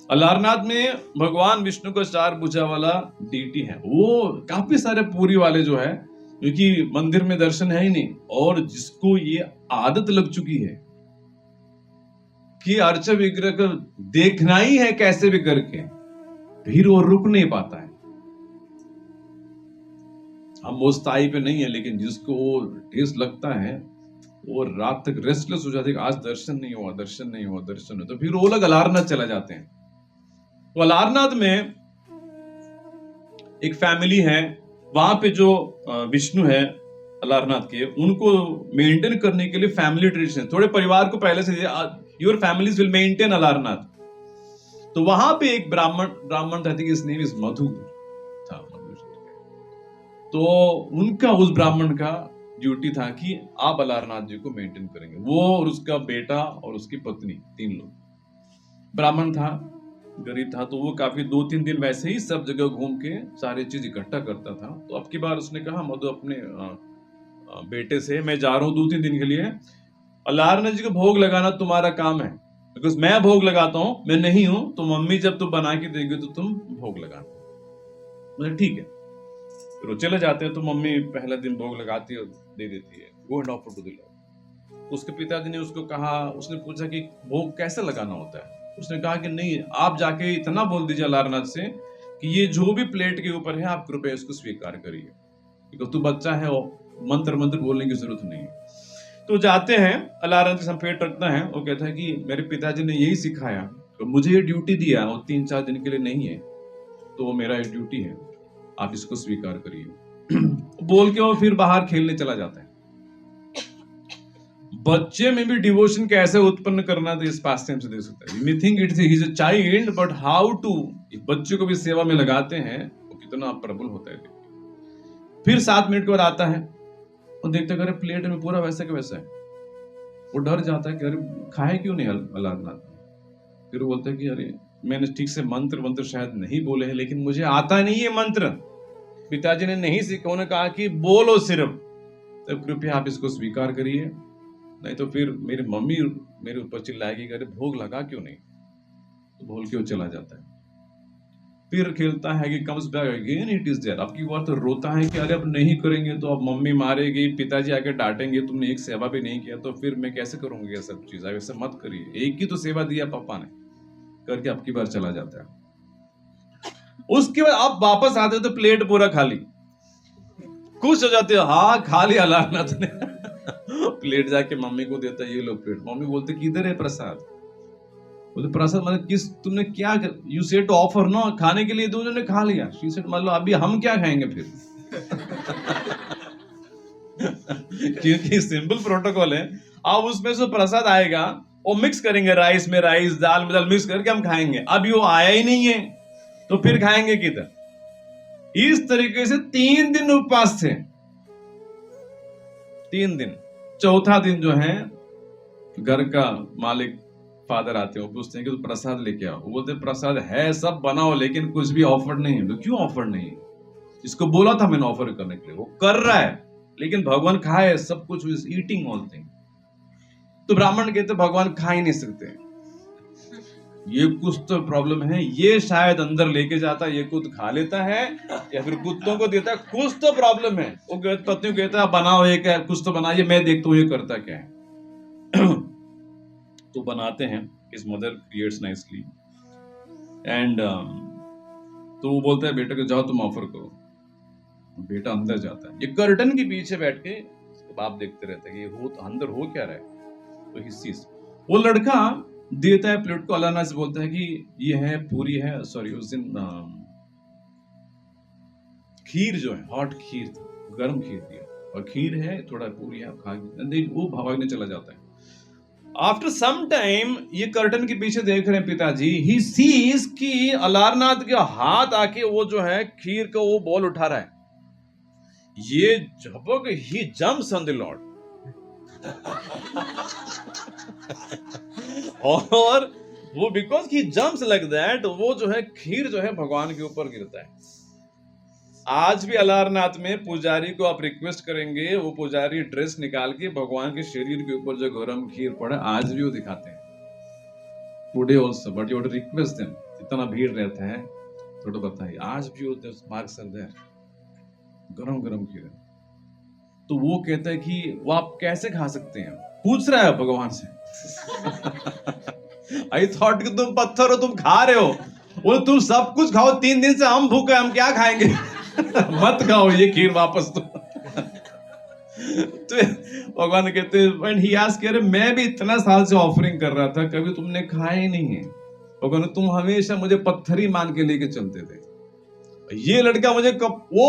अलारनाथ में भगवान विष्णु का 4 भुजा वाला डीटी है। वो काफी सारे पूरी वाले जो है, क्योंकि मंदिर में दर्शन है ही नहीं, और जिसको ये आदत लग चुकी है कि अर्च विग्रह को देखना ही है कैसे भी करके, फिर वो रुक नहीं पाता है। हम वो स्थाई पे नहीं है, लेकिन जिसको वो टेस्ट लगता है वो रात तक रेस्टलेस हो जाते हैं, आज दर्शन नहीं हुआ, दर्शन नहीं हुआ, दर्शन नहीं। तो फिर वो लोग अलारनाथ चला जाते हैं। तो अलारनाथ में एक फैमिली है, वहां पे जो विष्णु है अलारनाथ के, उनको मेंटेन करने के लिए फैमिली ट्रेडिशन, थोड़े परिवार को पहले से your families will maintain Alarnath. तो वहां पे एक ब्राह्मण था, इस नेम इज मधु था। तो उनका, उस ब्राह्मण का ड्यूटी था कि आप अलारनाथ जी को मेंटेन करेंगे, वो और उसका बेटा और उसकी पत्नी, 3 लोग। ब्राह्मण था, गरीब था, तो वो काफी 2-3 दिन वैसे ही सब जगह घूम के सारी चीज इकट्ठा करता था। तो अब की बार उसने कहा मधु अपने बेटे से, मैं जा रहा हूँ 2-3 दिन के लिए, अलारनाथ जी को भोग लगाना तुम्हारा काम है, बिकॉज मैं भोग लगाता हूँ, मैं नहीं हूं, तो मम्मी जब तुम बना के देगी तो तुम भोग लगाना। मतलब ठीक है। फिर वो चले जाते हैं, तो मम्मी पहला दिन भोग लगाती है और दे देती है, go and offer to the lord. उसके पिताजी ने उसको कहा, उसने पूछा कि भोग कैसे लगाना होता है। उसने कहा कि नहीं, आप जाके इतना बोल दीजिए अलारनाथ से कि ये जो भी प्लेट के ऊपर है आप कृपया इसको स्वीकार करिए, क्योंकि तू बच्चा है, मंत्र मंत्र बोलने की जरूरत नहीं है। तो जाते हैं, अलारनाथ के संपेट रखता है, वो कहता है कि मेरे पिताजी ने यही सिखाया, तो मुझे ये ड्यूटी दिया, वो 3-4 दिन के लिए नहीं है, तो वो मेरा ये ड्यूटी है, आप इसको स्वीकार करिए। बोल के वो फिर बाहर खेलने चला जाता है। बच्चे में भी डिवोशन कैसे उत्पन्न करना, तो इस पास से देख सकता है। We think it's he is a child, but how to, बच्चे को भी सेवा में लगाते हैं, वो कितना प्रबल होता है। फिर 7 मिनट के बाद आता है, वो देखता है प्लेट में पूरा वैसा का वैसा है। वो डर जाता है कि अरे खाए क्यों नहीं अलारनाथ। फिर वो बोलता है कि अरे मैंने ठीक से मंत्र शायद नहीं बोले हैं, लेकिन मुझे आता नहीं है मंत्र, पिताजी ने नहीं सीखा। उन्होंने कहा कि बोलो सिर्फ, तो कृपया आप इसको स्वीकार करिए, नहीं तो फिर मेरी मम्मी मेरे ऊपर चिल्लाएगी कि अरे भोग लगा क्यों नहीं। तो बोल के वो चला जाता है। फिर खेलता है कि comes back again, it is there. अब की बार तो रोता है कि अरे अब नहीं करेंगे तो अब मम्मी मारेगी, पिताजी आके डांटेंगे, तुमने एक सेवा भी नहीं किया, तो फिर मैं कैसे करूंगी ये सब चीज। ऐसे मत करिए, एक ही तो सेवा दिया पापा ने, करके अब की बार चला जाता है। उसके बाद आप वापस आते हो तो प्लेट पूरा खाली, खुश हो जाते हो, हाँ खा लिया अलारनाथ ने। प्लेट जाके मम्मी को देता है, ये लो प्लेट। मम्मी बोलते किधर है प्रसाद। बोलते प्रसाद मतलब किस, तुमने क्या, यू सेड टू ऑफर ना, खाने के लिए दो, ने खा लिया। शी सेड मतलब अभी हम क्या खाएंगे फिर। क्योंकि सिंपल प्रोटोकॉल है, अब उसमें से प्रसाद आएगा, वो मिक्स करेंगे, राइस में राइस, दाल में दाल मिक्स करके हम खाएंगे। अब वो आया ही नहीं है, तो फिर खाएंगे किधर। इस तरीके से 3 दिन उपवास थे, 3 दिन। चौथा दिन जो है, घर का मालिक फादर आते हैं, वो पूछते हैं कि तो प्रसाद लेके आओ। वो बोलते प्रसाद है, सब बनाओ, लेकिन कुछ भी ऑफर नहीं है। तो क्यों ऑफर नहीं है? इसको बोला था मैंने ऑफर करने के लिए, वो कर रहा है, लेकिन भगवान खाए सब कुछ, ईटिंग ऑल थिंग। तो ब्राह्मण कहते भगवान खा ही नहीं सकते, ये कुछ तो प्रॉब्लम है, ये शायद अंदर लेके जाता है, ये खुद खा लेता है या फिर कुत्तों को देता है, कुछ तो प्रॉब्लम है। वो पत्नी को कहता है बनाओ, एक कुछ तो बनाइए, मैं देखता हूँ ये करता क्या है। तो बनाते हैं, इस मदर क्रिएट्स नाइसली एंड तो वो बोलता है बेटा को जाओ तुम ऑफर करो। बेटा अंदर जाता है, ये कर्टन के पीछे बैठ के बाप देखते रहते हैं कि ये हो तो अंदर हो क्या रहा है। तो हिस्सी वो लड़का देता है प्लेट को, अलाना से बोलता है कि ये है पूरी है, सॉरी उस दिन खीर जो है, हॉट खीर थी, गर्म खीर दिया, और खीर है थोड़ा पूरी है, आप खा, वो भागने चला जाता है। आफ्टर सम टाइम ये कर्टन के पीछे देख रहे हैं पिताजी, ही सीज कि अलारनाथ के हाथ आके वो जो है खीर का वो बॉल उठा रहा है। ये झपक, he jumps on the lord. और वो because he jumps like that, वो जो है खीर जो है भगवान के ऊपर गिरता है। आज भी अलारनाथ में पुजारी को आप रिक्वेस्ट करेंगे, वो पुजारी ड्रेस निकाल के भगवान के शरीर के ऊपर जो गरम खीर पड़ा, आज भी वो दिखाते हैं, today also, but you request them. इतना भीड़ रहता है, थोड़ा बताइए, आज भी वो मार्क सर्द है, गरम गरम खीर। तो वो कहता है कि वो आप कैसे खा सकते हैं, पूछ रहा है भगवान से। आई थॉट कि तुम पत्थर हो, तुम खा रहे हो। बोले तुम सब कुछ खाओ, 3 दिन से हम भूखे, हम क्या खाएंगे? मत खाओ ये खीर वापस तो। तो भगवान कहते हैं व्हेन ही आस्क्ड, अरे मैं भी इतना साल से ऑफरिंग कर रहा था, कभी तुमने खाया ही नहीं है। भगवान, तुम हमेशा मुझे पत्थर ही मान के लेके चलते थे। ये लड़का मुझे कब वो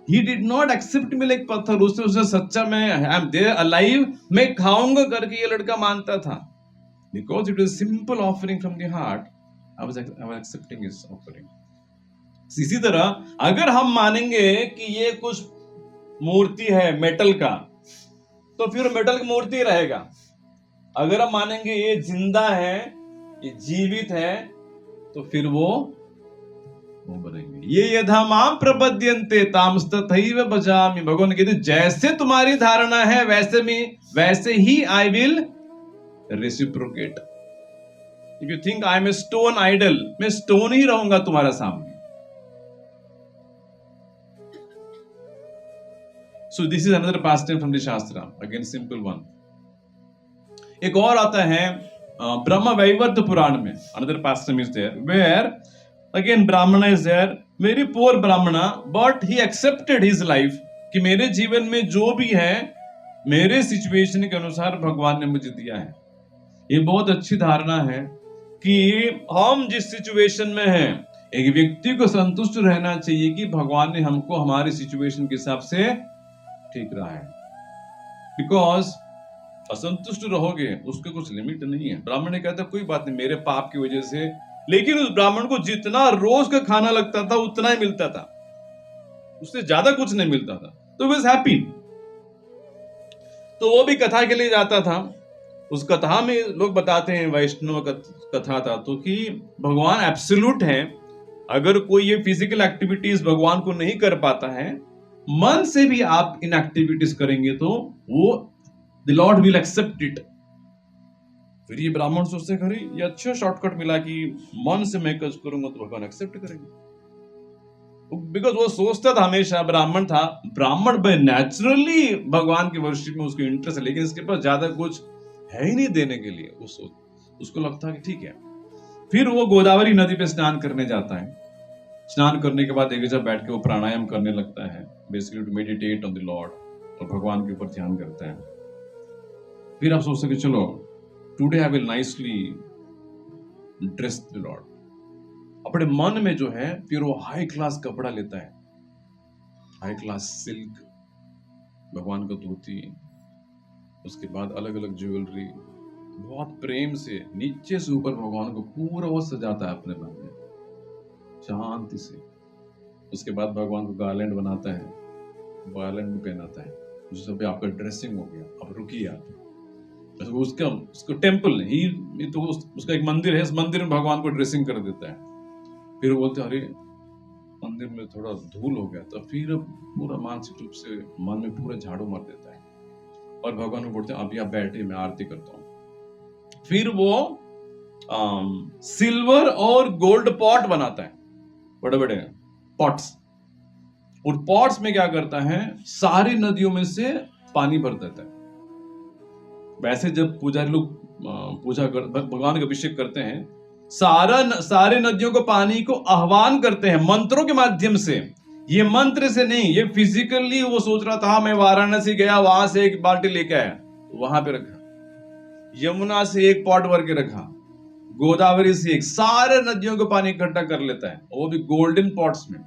he did not accept me like पत्थर, उसने सच्चा मैं I am there alive, मैं खाऊंगा करके ये लड़का मानता था। Because it was simple offering from the heart, I was accepting his offering. इसी तरह अगर हम मानेंगे कि ये कुछ मूर्ति है मेटल का, तो फिर मेटल की मूर्ति रहेगा। अगर हम मानेंगे ये जिंदा है, ये जीवित है, तो फिर वो बनेंगे। ये यथा माम प्रपद्यन्ते तामस्तथैव भजामि। भगवान कहते जैसे तुम्हारी धारणा है वैसे ही I will reciprocate. If you think I am a stone idol, मैं स्टोन ही रहूंगा तुम्हारे सामने। So this is another pastime from the Shastra, again simple one. एक और आता है ब्रह्म वैवर्त पुराण में, another pastime is there where again Brahmana is there, very poor Brahmana, but he accepted his life कि मेरे जीवन में जो भी है मेरे सिचुएशन के अनुसार भगवान ने मुझे दिया है। ये बहुत अच्छी धारणा है कि हम जिस सिचुएशन में हैं, एक व्यक्ति को संतुष्ट रहना चाहिए कि भगवान ने हमको हमारी सिचुएशन के हिसाब से ठीक रहा है। बिकॉज असंतुष्ट रहोगे उसके कुछ लिमिट नहीं है। ब्राह्मण ने कहता कोई बात नहीं मेरे पाप की वजह से, लेकिन उस ब्राह्मण को जितना रोज का खाना लगता था उतना ही मिलता था, उससे ज्यादा कुछ नहीं मिलता था, तो वॉज हैप्पी। तो वो भी कथा के लिए जाता था। उस कथा में लोग बताते हैं, वैष्णव कथा था तो, कि भगवान एब्सोल्यूट है। अगर कोई ये फिजिकल एक्टिविटीज भगवान को नहीं कर पाता है, मन से भी आप इन एक्टिविटीज करेंगे तो वो the lord will accept it. फिर ये ब्राह्मण सोचते खरे ये अच्छा शॉर्टकट मिला कि मन से मैं कुछ करूंगा तो भगवान एक्सेप्ट करेंगे। बिकॉज वो सोचता था, हमेशा ब्राह्मण था, ब्राह्मण बाय नेचुरली भगवान के वर्शिप में उसको इंटरेस्ट है, लेकिन इसके पास ज्यादा कुछ है ही नहीं देने के लिए। उसको लगता है कि ठीक है। फिर वो गोदावरी नदी पे स्नान करने जाता है। स्नान करने के बाद एक जगह बैठ के वो प्राणायाम करने लगता है, basically to meditate on the lord, और भगवान के ऊपर ध्यान करता है। फिर आप सोचते कि चलो today I will nicely dress the Lord. अपने मन में जो है फिर वो हाई क्लास कपड़ा लेता है, हाई क्लास सिल्क, भगवान का धोती, उसके बाद अलग अलग ज्वेलरी, बहुत प्रेम से नीचे से ऊपर भगवान को पूरा वो सजाता है अपने मन में शांति से। उसके बाद भगवान को गार्लैंड बनाता है, गार्लैंड में पहनाता है। उससे भी आपका ड्रेसिंग हो गया, अब रुकिए आप। उसको टेम्पल ही तो उसका एक मंदिर है, इस मंदिर में भगवान को ड्रेसिंग कर देता है। फिर बोलते अरे मंदिर में थोड़ा धूल हो गया, तो फिर पूरा मानसिक रूप से मन में पूरा झाड़ू मार देता है और भगवान को बोलते हैं अभी आप बैठे, मैं आरती करता हूँ। फिर वो सिल्वर और गोल्ड पॉट बनाता है, बड़े बड़े पॉट्स, और पॉट्स में क्या करता है, सारी नदियों में से पानी भर देता है। वैसे जब पुजारी लोग भगवान का अभिषेक करते हैं, सारे नदियों को पानी को आह्वान करते हैं मंत्रों के माध्यम से। ये मंत्र से नहीं, ये फिजिकली वो सोच रहा था मैं वाराणसी गया, वहां से एक बाल्टी लेके आया, वहां पे रखा, यमुना से एक पॉट भर के रखा, गोदावरी से एक, सारे नदियों को पानी इकट्ठा कर लेता है, वो भी गोल्डन पॉट्स में।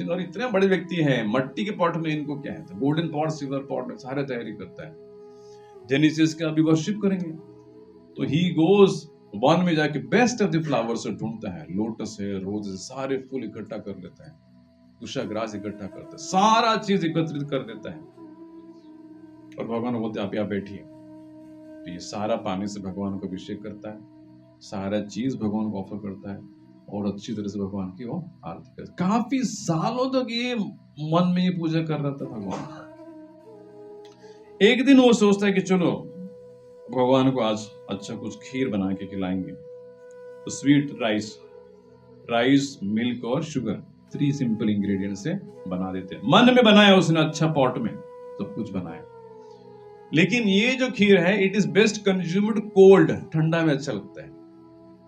और इतने बड़े व्यक्ति हैं, मट्टी के पॉट में इनको क्या है, तो गोल्डन पॉट, सिल्वर पॉट में सारे तैयारी करता है। जेनेसिस का भी वर्शिप करेंगे तो ही गोज वन में जाके बेस्ट ऑफ द फ्लावर्स ढूंढता है, लोटस है, रोज है, सारे फूल इकट्ठा कर लेता है, कुशाग्रास इकट्ठा करता है, सारा चीज एकत्रित कर देता है और भगवान को बोलते आप यहाँ बैठिए। तो ये सारा पानी से भगवान को अभिषेक करता है, सारा चीज भगवान को ऑफर करता है और अच्छी तरह से भगवान की वो आरती करता है। काफी सालों तक ये मन में ये पूजा कर रहा था भगवान। एक दिन वो सोचता है कि चलो भगवान को आज अच्छा कुछ खीर बना के खिलाएंगे। तो स्वीट राइस, मिल्क और शुगर, 3 सिंपल इंग्रेडिएंट से बना देते हैं। मन में बनाया उसने, अच्छा पॉट में सब कुछ बनाया। लेकिन ये जो खीर है, it is best consumed cold, ठंडा में अच्छा लगता है।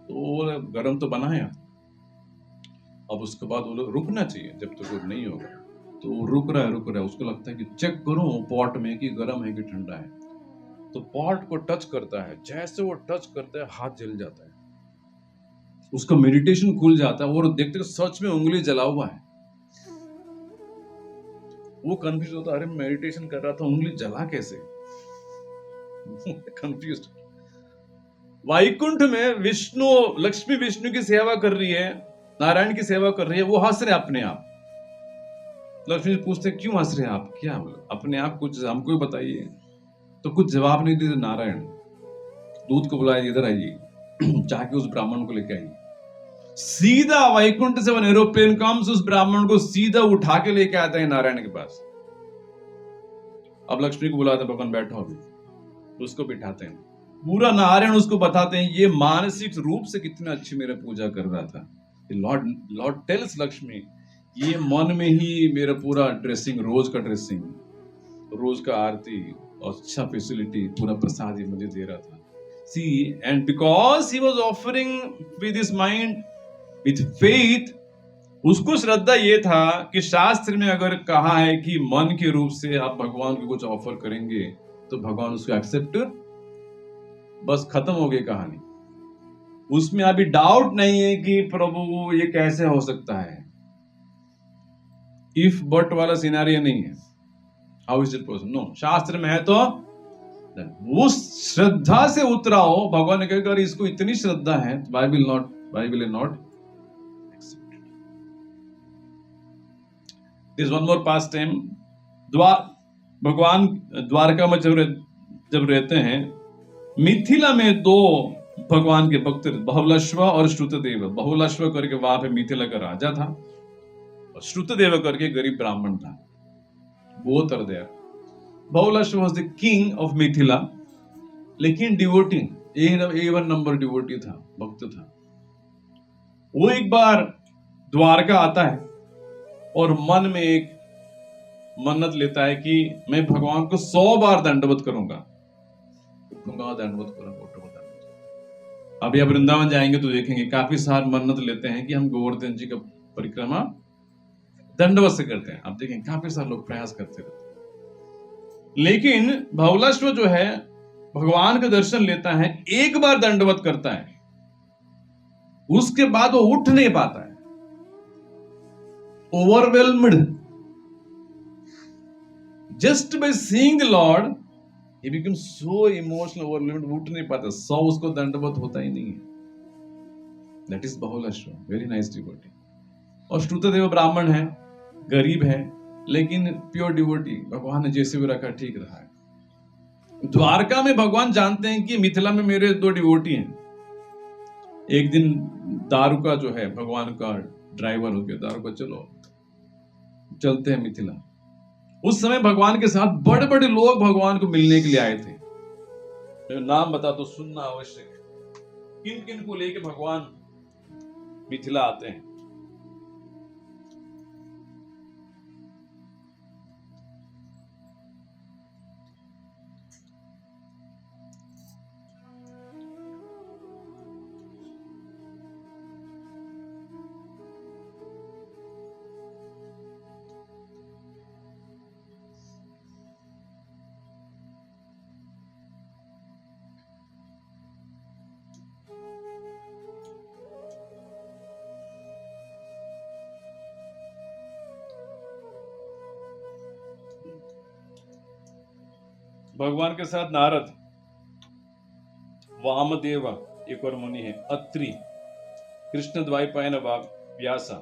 तो वो गरम तो बनाया, अब उसके बाद वो लोग रुकना चाहिए जब तक वो नहीं होगा। तो वो रुक रहा है, उसको लगता है कि चेक करूं पॉट में कि गर्म है कि ठंडा है। तो पॉट को टच करता है, जैसे वो टच करता है हाथ जल जाता है, उसका मेडिटेशन खुल जाता है और देखते सच में उंगली जला हुआ है। वो कंफ्यूज होता है, अरे मेडिटेशन कर रहा था उंगली जला कैसे? कंफ्यूज। वैकुंठ में विष्णु, लक्ष्मी विष्णु की सेवा कर रही है, नारायण की सेवा कर रही है, वो हंस रहे अपने आप। लक्ष्मी जी पूछते क्यों हंस रहे हैं आप, क्या अपने आप कुछ हमको बताइए। तो कुछ जवाब नहीं देते नारायण। दूध को बुलाया, इधर आइए, जाके उस ब्राह्मण को लेके आइए। सीधा वैकुंठ से वन एरोप्लेन कम्स, उस ब्राह्मण को सीधा उठा के लेके आते हैं नारायण के पास। अब लक्ष्मी को बुलाते, भगवान बैठो अभी, उसको बिठाते हैं। पूरा नारायण उसको बताते हैं ये मानसिक रूप से कितना अच्छी मेरा पूजा कर रहा था। लॉर्ड लॉर्ड टेल्स लक्ष्मी, ये मन में ही मेरा पूरा ड्रेसिंग, रोज का ड्रेसिंग, रोज का आरती और अच्छा फैसिलिटी, पूरा प्रसाद ही मुझे दे रहा था। See and because he was offering with his mind, with faith, उसको श्रद्धा ये था कि शास्त्र में अगर कहा है कि मन के रूप से आप भगवान को कुछ ऑफर करेंगे तो भगवान उसको एक्सेप्ट, बस खत्म हो गई कहानी। उसमें अभी डाउट नहीं है कि प्रभु ये कैसे हो सकता है, इफ बट वाला सिनेरियो नहीं है। How is it possible? No, शास्त्र में है तो उस श्रद्धा से उतरा हो। भगवान ने कहा अगर इसको इतनी श्रद्धा है तो why will not accept it. This one more pastime. भगवान द्वारका में जब रहते हैं, मिथिला में दो भगवान के भक्त, बहुलश्व और श्रुतदेव। बहुलश्व करके वहां पे मिथिला का राजा था, और श्रुतदेव करके गरीब ब्राह्मण था। Both are there. Bahulashva was the king of Mithila, लेकिन डिवोटी, A1 नंबर डिवोटी था, भक्त था। वो एक बार द्वारका आता है और मन में एक मन्नत लेता है कि मैं भगवान को 100 बार दंडवत करूंगा, दंडवत करूंगा। अभी आप वृंदावन जाएंगे तो देखेंगे काफी सारे मन्नत लेते हैं कि हम गोवर्धन जी का परिक्रमा दंडवत से करते हैं। आप देखेंगे काफी सारे लोग प्रयास करते रहते हैं। लेकिन बहुलाश्व जो है, भगवान का दर्शन लेता है, एक बार दंडवत करता है, उसके बाद वो उठ नहीं पाता है, overwhelmed. Just by seeing the Lord he becomes so emotional, overwhelmed, उठ नहीं पाता। 100 उसको दंडवत होता ही नहीं है। That is बहुलश्व, very nice devotee। और श्रुतदेव ब्राह्मण है, गरीब है, लेकिन प्योर डिवोटी। भगवान ने जैसे भी रखा ठीक रहा है। द्वारका में भगवान जानते हैं कि मिथिला में मेरे 2 डिवोटी हैं। एक दिन दारुका जो है भगवान का ड्राइवर हो गया, दारुका चलो चलते हैं मिथिला। उस समय भगवान के साथ बड़े बड़े लोग भगवान को मिलने के लिए आए थे। तो नाम बता तो सुनना आवश्यक है, किन किन को लेके भगवान मिथिला आते हैं। भगवान के साथ नारद, वामदेव एक और मुनि है, अत्रि, कृष्ण द्वैपायन व्यासा,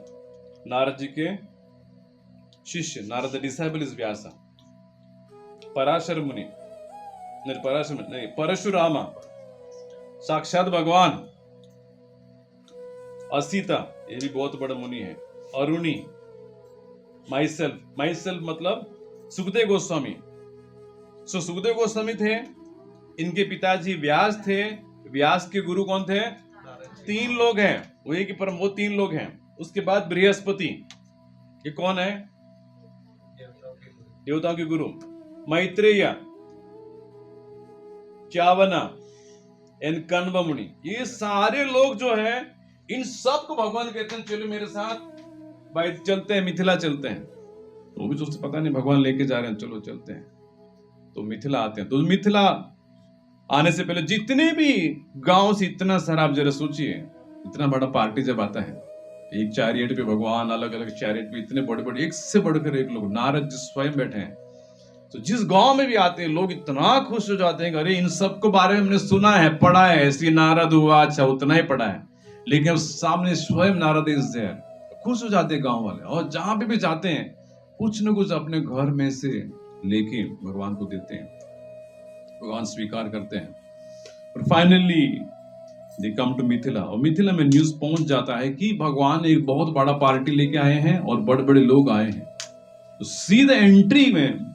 नारद जी के शिष्य, नारद डिसाइबल इज व्यासा, पराशर मुनि, नहीं परशुरामा, साक्षात भगवान, असीता, ये भी बहुत बड़ा मुनि है, अरुणी, माइसेल्फ मतलब सुखदेव गोस्वामी। सो सुखदेव गोस्वामी थे, इनके पिताजी व्यास थे। व्यास के गुरु कौन थे? 3 लोग हैं, वही की परम, वो 3 लोग हैं। उसके बाद बृहस्पति, ये कौन है? देवताओं के गुरु। मैत्रेय, च्यवना, एंड कन्वमुनि, ये सारे लोग जो है, इन सब को भगवान कहते हैं चलो मेरे साथ भाई चलते हैं, मिथिला चलते हैं। वो भी सोचते पता नहीं भगवान लेके जा रहे हैं, चलो चलते हैं। तो मिथिला आते हैं। तो मिथिला आने से पहले जितने भी गांव से इतना सारा, आप जरा सोचिए, इतना बड़ा पार्टी जब आता है, एक चैरियट पे भगवान, अलग अलग चैरियट पे इतने बड़े बड़े, एक से बढ़कर एक लोग, नारद जी स्वयं बैठे हैं। तो जिस गांव में भी आते हैं लोग इतना खुश हो जाते हैं, अरे इन सब को बारे में हमने सुना है, पढ़ा है, ऐसी नारद हुआ, अच्छा उतना ही पढ़ा है, लेकिन अब सामने स्वयं नारद इज देयर। खुश हो जाते हैं गांव वाले, और जहां पे भी जाते हैं कुछ न कुछ अपने घर में से लेके भगवान को देते हैं, भगवान स्वीकार करते हैं। और finally they come to Mithila, और मिथिला में न्यूज पहुंच जाता है कि भगवान एक बहुत बड़ा पार्टी लेके आए हैं और बड़े बड़े लोग आए हैं। तो सीधे एंट्री में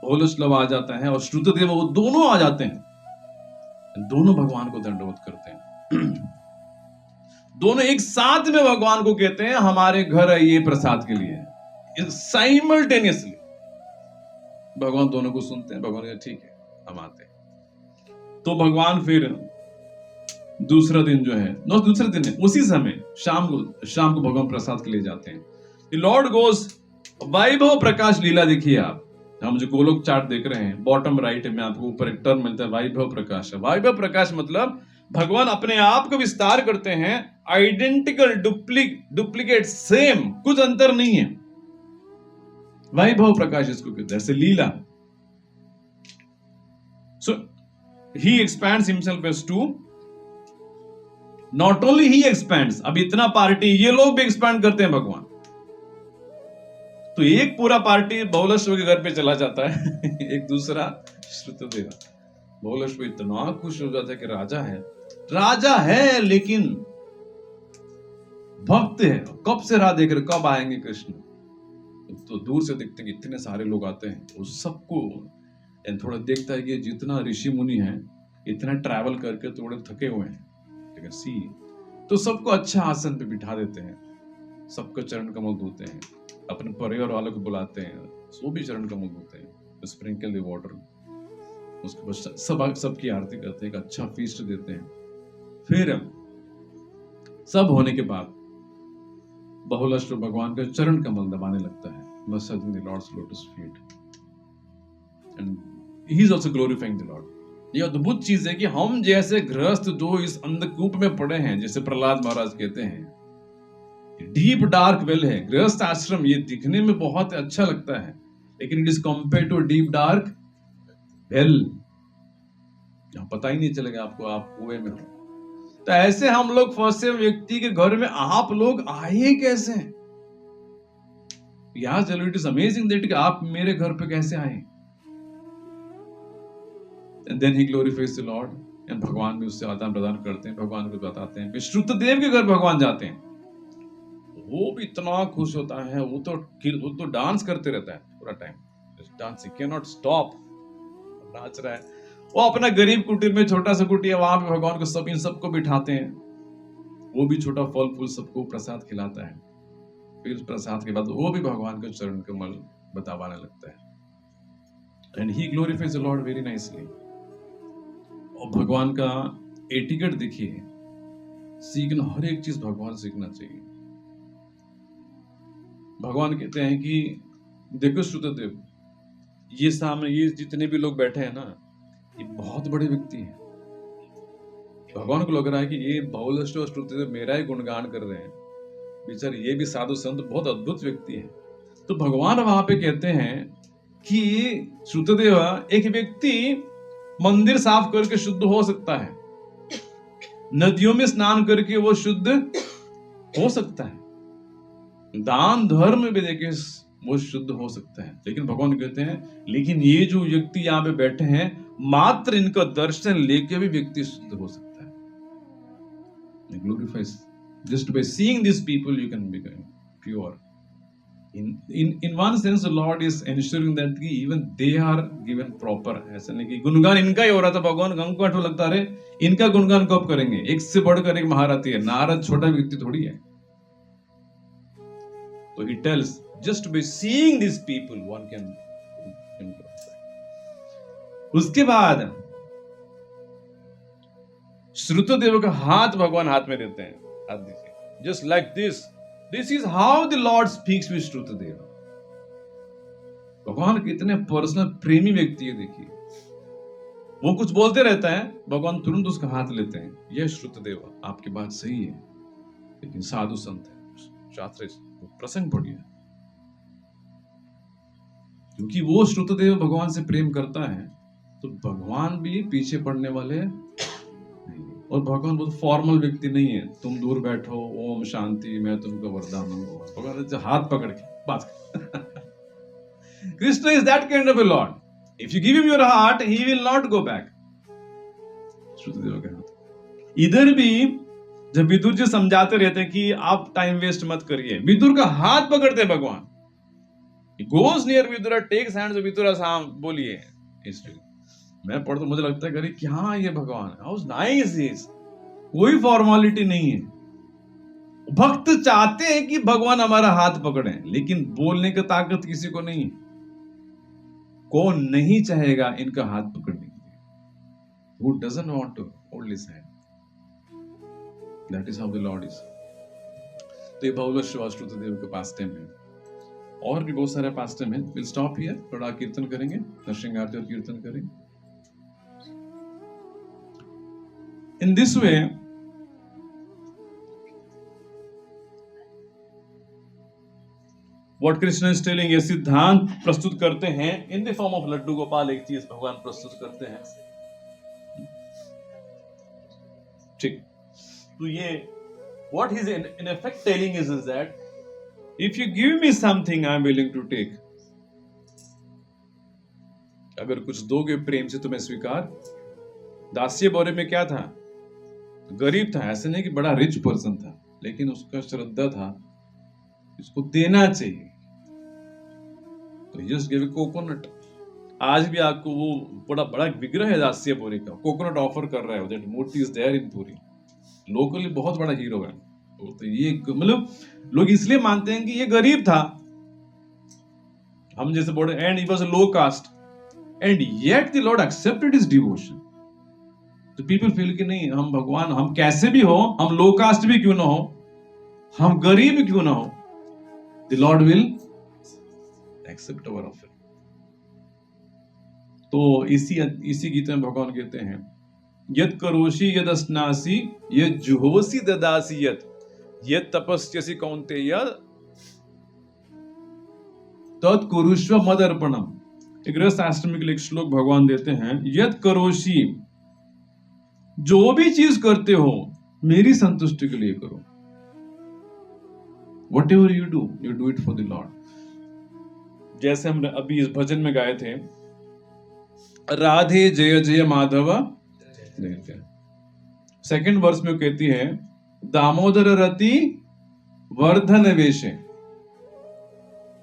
भोलस्लव आ जाता है और श्रुतदेव, वो दोनों आ जाते हैं, दोनों भगवान को दंडवत करते हैं। दोनों एक साथ में भगवान को कहते हैं हमारे घर आइए प्रसाद के लिए, साइमल्टेनियसली। भगवान दोनों को सुनते हैं, भगवान कहते ठीक है हम आते हैं। तो भगवान फिर दूसरा दिन जो है, नो दूसरे दिन है, उसी समय शाम को भगवान प्रसाद के लिए जाते हैं। लॉर्ड गोस, वैभव प्रकाश लीला देखिए आप, हम जो गोलोक चार्ट देख रहे हैं, बॉटम राइट में आपको ऊपर एक टर्म मिलता है वैभव प्रकाश। वैभव प्रकाश मतलब भगवान अपने आप को विस्तार करते हैं, आइडेंटिकल, डुप्लीकेट, सेम, कुछ अंतर नहीं है। वैभव प्रकाश इसको कहते हैं, लीला। So he expands himself as two, not only he expands, अब इतना पार्टी, ये लोग भी एक्सपैंड करते हैं भगवान। तो एक पूरा पार्टी बहुलश्व के घर पे चला जाता है। एक दूसरा श्रुतदेव। बहुलश्व इतना खुश हो जाता है कि राजा है लेकिन भक्त है, कब से राह देख रहे, कब आएंगे कृष्ण। तो दूर से देखते हैं कि इतने सारे लोग आते हैं, तो सबको थोड़ा देखता है कि जितना ऋषि मुनि है, इतना ट्रैवल करके थोड़े थके हुए हैं, सी, तो सबको अच्छा आसन पे बिठा देते हैं, सबको चरण कमल धोते हैं, अपने परिवार वालों को बुलाते हैं, वो भी चरण कमल धोते हैं, स्प्रिंकल द वाटर, उसके बाद सबकी आरती करते हैं, एक अच्छा फीस्ट देते हैं। फिर सब होने के बाद बहुलश्व भगवान का चरण कमल दबाने लगता है, massaging the Lord's lotus feet, and he is also glorifying the Lord। ये अद्भुत चीज है कि हम जैसे गृहस्थ जो इस अंधकूप में पड़े हैं, जैसे प्रहलाद महाराज कहते हैं, डीप डार्क वेल है गृहस्थ आश्रम, ये दिखने में बहुत अच्छा लगता है, लेकिन it is compare to deep dark well, जहां पता ही नहीं चलेगा आपको, आप कुएं में हो। तो ऐसे हम लोग फंसे व्यक्ति के घर में आप लोग आए कैसे? यार चलो, इट इज अमेजिंग दैट कि आप मेरे घर पे कैसे आए। And then he glorifies the Lord, and भगवान भी उससे आदान प्रदान करते हैं, भगवान को बताते हैं। श्रुतदेव के घर भगवान जाते हैं, वो भी इतना खुश होता है, वो तो डांस करते रहता है पूरा time, dancing, can not stop, नाच रहा है। वो अपना गरीब कुटीर में, छोटा सा कुटीर, वहां पे भगवान को इन सबको बिठाते हैं, वो भी छोटा फल फूल सबको प्रसाद खिलाता है। फिर प्रसाद के बाद वो भी भगवान के चरण कमल बतावाने लगता है, and he glorifies the Lord very nicely. और भगवान का एटिकेट देखिए, सीखना, हर एक चीज भगवान सीखना चाहिए। भगवान कहते हैं कि देखो श्रुतदेव, ये सामने ये जितने भी लोग बैठे हैं ना, ये बहुत बड़े व्यक्ति हैं। भगवान को लग रहा है कि ये बहुलश्व और श्रुतदेव मेरा ही गुणगान कर रहे हैं, बेचारे ये भी साधु संत बहुत अद्भुत व्यक्ति है। तो भगवान वहां पे कहते हैं कि श्रुतदेव, एक व्यक्ति मंदिर साफ करके शुद्ध हो सकता है, नदियों में स्नान करके वो शुद्ध हो सकता है, दान धर्म में देके वो शुद्ध हो सकता है, लेकिन भगवान कहते हैं लेकिन ये जो व्यक्ति यहाँ पे बैठे हैं, मात्र इनका दर्शन लेके भी व्यक्ति शुद्ध हो सकता है। Glorifies, just by seeing these people you can become pure. In one sense the Lord is ensuring that even they are given proper, ऐसा नहीं कि गुणगान इनका ही हो रहा था, भगवान हमको लगता है इनका गुणगान कब करेंगे, एक से बढ़कर एक महारथी है, नारद छोटा व्यक्ति थोड़ी है। तो he tells just by seeing these people one can glorify। उसके बाद श्रुतदेव का हाथ भगवान हाथ में देते हैं, हाथ देखिए, just like this is how the Lord speaks with Shrutadeva. भगवान कितने पर्सनल प्रेमी व्यक्ति है, देखिए वो कुछ बोलते रहता है, भगवान तुरंत उसका हाथ लेते हैं, यह श्रुतदेव आपकी बात सही है, लेकिन साधु संत है, शास्त्र प्रसंग पढ़िए, क्योंकि वो श्रुतदेव भगवान से प्रेम करता है, तो भगवान भी पीछे पड़ने वाले नहीं। और भगवान बहुत फॉर्मल व्यक्ति नहीं है, तुम दूर बैठो, ओम शांति, मैं तुमको वरदान दूंगा, भगवान हाथ पकड़ के बात Krishna is that kind of A Lord, if you give him your heart he will not go back. Shrutadeva के हाथ। इधर भी जब विदुर जी समझाते रहते हैं कि आप टाइम वेस्ट मत करिए, विदुर का हाथ पकड़ते भगवान, he goes near Vidura, takes hands of Vidura, हाँ बोलिए हिस्ट्री। मैं पढ़ता मुझे लगता है, अरे क्या ये भगवान, हाउ नाइस इज, कोई फॉर्मेलिटी नहीं है। भक्त चाहते हैं कि भगवान हमारा हाथ पकड़े, लेकिन बोलने की ताकत किसी को नहीं है। कौन नहीं चाहेगा इनका हाथ पकड़ने के लिए? Who doesn't want to hold his hand? That is how the Lord is. तो ये बहुल श्रुतदेव के पास टाइम है, और भी बहुत सारे पास टाइम है। विल स्टॉप हियर, थोड़ा कीर्तन करेंगे, नरसिंह आरती और कीर्तन करेंगे। In this way what Krishna is telling, ये सिद्धांत प्रस्तुत करते हैं in the form of Laddu Gopal, एक चीज भगवान प्रस्तुत करते हैं। ठीक, तो ये what he is in effect telling is that if you give me something I am willing to take, अगर कुछ दोगे प्रेम से तो मैं स्वीकार। दास्य बोरे में क्या था, गरीब था, ऐसे नहीं कि बड़ा रिच पर्सन था, लेकिन उसका श्रद्धा था इसको देना चाहिए, तो जस्ट गिव कोकोनट। आज भी आपको वो बड़ा विग्रह है दास्य बोरे का, कोकोनट ऑफर कर रहा है, दैट मूर्ति is there in Puri, locally बहुत बड़ा हीरो है। तो ये मतलब लोग इसलिए मानते हैं कि ये गरीब था, हम जैसे बोले, and he was a low caste, and yet the lord accepted his devotion. तो पीपल फील कि नहीं, हम भगवान, हम कैसे भी हो, हम लो कास्ट भी क्यों ना हो, हम गरीब क्यों ना हो, the lord will accept our offer. तो इसी गीत में भगवान कहते हैं, यद करोषि यद अस्नासि यद जुहोसि ददासि यद तपस्यसि कौन्तेय तत् कुरुष्व मदर्पणम। एक गृहस्थाश्रमी के लिए एक श्लोक भगवान देते हैं, यद करोषि, जो भी चीज करते हो मेरी संतुष्टि के लिए करो। What ever you do it for the Lord. जैसे हम अभी इस भजन में गाए थे, राधे जय जय माधव, सेकंड वर्स में कहती है, दामोदर रति वर्धन वेशे।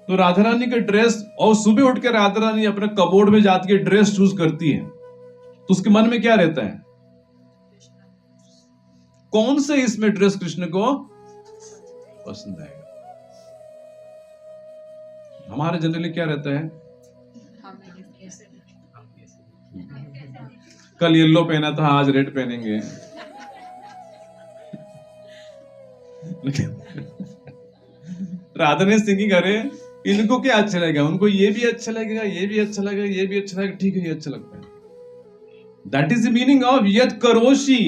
तो राधा रानी का ड्रेस, और सुबह उठकर राधा रानी अपने कबोर्ड में जाती है, ड्रेस चूज करती है, तो उसके मन में क्या रहता है, कौन से इसमें ड्रेस कृष्ण को पसंद आएगा। हमारे जनरली क्या रहता है, कल येलो पहना था आज रेड पहनेंगे। राधा ने सिंगिंग करे, इनको क्या अच्छा लगेगा, उनको ये भी अच्छा लगेगा, ये भी अच्छा लगेगा, ये भी अच्छा लगेगा, ठीक है ये अच्छा लगता है। That is the meaning of यद करोषि।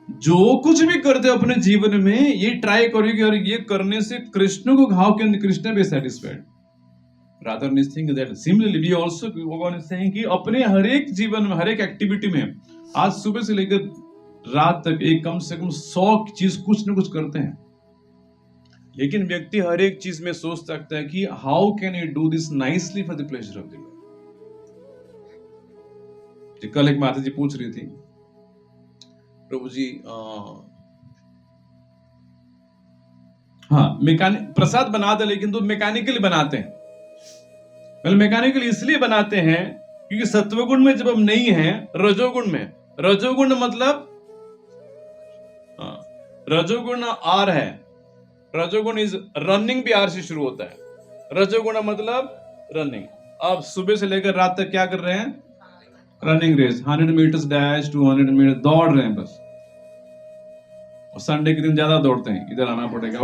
जो कुछ भी करते हो अपने जीवन में, ये ट्राई करोगे और ये करने से कृष्ण को घाव के अंदर कृष्ण भी सेटिस्फाइड। राधा ने think that similarly we also, भगवान इज सेइंग कि अपने हर एक जीवन में, हर एक एक्टिविटी में, आज सुबह से लेकर रात तक एक कम से कम 100 चीज कुछ न कुछ करते हैं, लेकिन व्यक्ति हर एक चीज में सोच सकता है कि how can you do this nicely for the pleasure of the Lord. कल एक माता जी पूछ रही थी, प्रभु जी हाँ मैकेनिक प्रसाद बनाते, लेकिन तो मैकेनिकली बनाते हैं। well, मैकेनिकली इसलिए बनाते हैं क्योंकि सत्वगुण में जब हम नहीं है, रजोगुण में, रजोगुण मतलब रजोगुण आर है, रजोगुण इज रनिंग भी आर से शुरू होता है, रजोगुण मतलब रनिंग। अब सुबह से लेकर रात तक क्या कर रहे हैं, running race, 100 meters dash, 200 meter दौड़ रहे हैं बस। और संडे के दिन ज्यादा दौड़ते हैं, इधर आना पड़ेगा।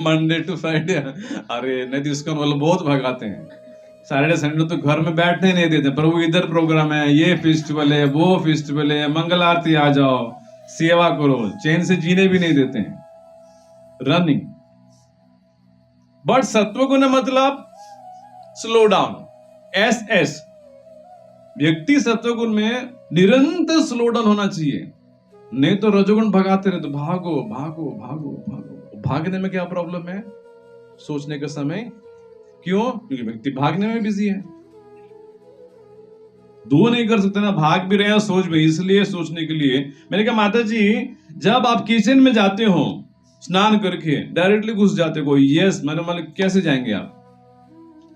मंडे टू फ्राइडे, अरे नहीं तो इसको मतलब बहुत भगाते हैं। सैटरडे संडे तो घर में बैठने नहीं देते, प्रभु इधर प्रोग्राम है, ये फेस्टिवल है, वो फेस्टिवल है, मंगल आरती आ जाओ, सेवा करो, चैन से जीने भी नहीं देते हैं, रनिंग। बट सत्वगुण मतलब स्लो डाउन, एस व्यक्ति सत्वगुण में निरंतर स्लो डाउन होना चाहिए, नहीं तो रजोगुण भगाते रहे तो भागो भागो भागो भागो। भागने में क्या प्रॉब्लम है? सोचने का समय क्यों? क्योंकि व्यक्ति भागने में बिजी है, दो नहीं कर सकते ना, भाग भी रहे हैं सोच भी, इसलिए सोचने के लिए मैंने कहा माता जी जब आप किचन में जाते हो स्नान करके डायरेक्टली घुस जाते हो, यस मैंने मतलब कैसे जाएंगे आप?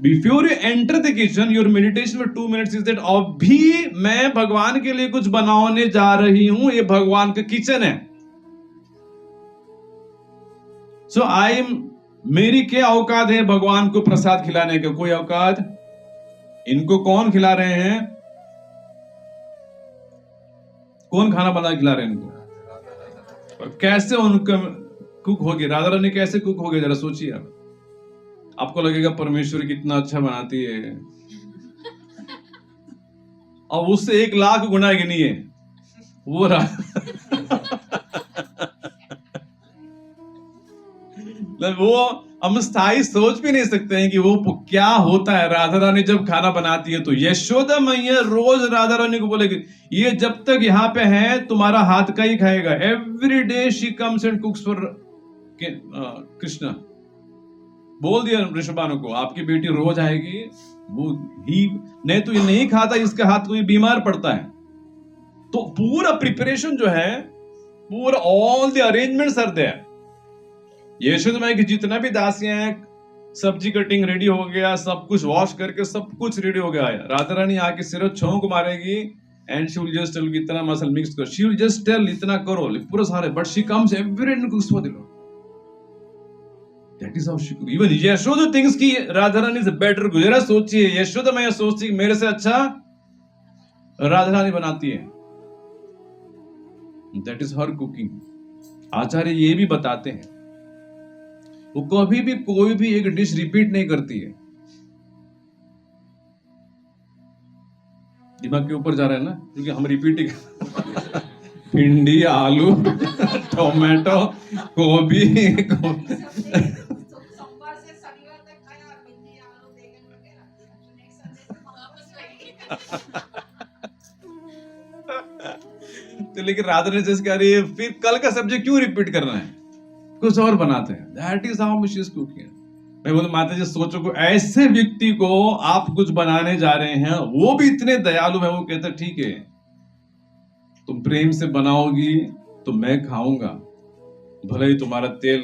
Before you enter the kitchen your meditation for 2 minutes is that अभी मैं भगवान के लिए कुछ बनाने जा रही हूं, ये भगवान का किचन है। सो आई मेरी क्या औकात है भगवान को प्रसाद खिलाने का? कोई औकात? इनको कौन खिला रहे हैं? कौन खाना बना खिला रहे हैं इनको? और कैसे उनका कुक होगी? राधा रानी कैसे कुक होगी? जरा सोचिए आप। आपको लगेगा परमेश्वर कितना अच्छा बनाती है, और उससे 1,00,000 गुना गिनिए वो वो हम स्थायी सोच भी नहीं सकते हैं कि वो क्या होता है। राधा रानी जब खाना बनाती है तो यशोदा मैया रोज राधा रानी को बोलेगी ये जब तक यहाँ पे है तुम्हारा हाथ का ही खाएगा। Every day she comes and कुक्स for Krishna. बोल दिया ऋषभानु को आपकी बेटी रोज आएगी, वो ही नहीं तो ये नहीं खाता, इसके हाथ कोई बीमार पड़ता है। तो पूरा प्रिपरेशन जो है, पूरा all the arrangements are there. Yashoda मैया की जितना भी दासियां हैं, सब्जी कटिंग रेडी हो गया, सब कुछ वॉश करके सब कुछ रेडी हो गया है। राधा रानी आके सिर्फ छोंक मारेगी and she will just tell इतना मसाला मिक्स करो, शी विल जस्ट टेल इतना करो पूरा सारे, but she comes every day cooks for the lord. That is how she cook. Even Yashoda thinks कि राधा रानी इज बेटर। जरा सोचिए, यशोदा मैया सोचती मेरे से अच्छा राधा रानी बनाती है। That is her cooking. आचार्य ये भी बताते हैं वो कभी भी कोई भी एक डिश रिपीट नहीं करती है। दिमाग के ऊपर जा रहा है ना, क्योंकि हम रिपीट ही भिंडी, आलू, टोमेटो, गोभी तो लेकिन राधा ने जैसे कह रही है फिर कल का सब्जेक्ट क्यों रिपीट करना है, कुछ और बनाते हैं। That is how she is cooking. मैं बोलूं माता जी सोचो को ऐसे व्यक्ति को आप कुछ बनाने जा रहे हैं, वो भी इतने दयालु है, वो कहते ठीक है तुम प्रेम से बनाओगी तो मैं खाऊंगा, भले ही तुम्हारा तेल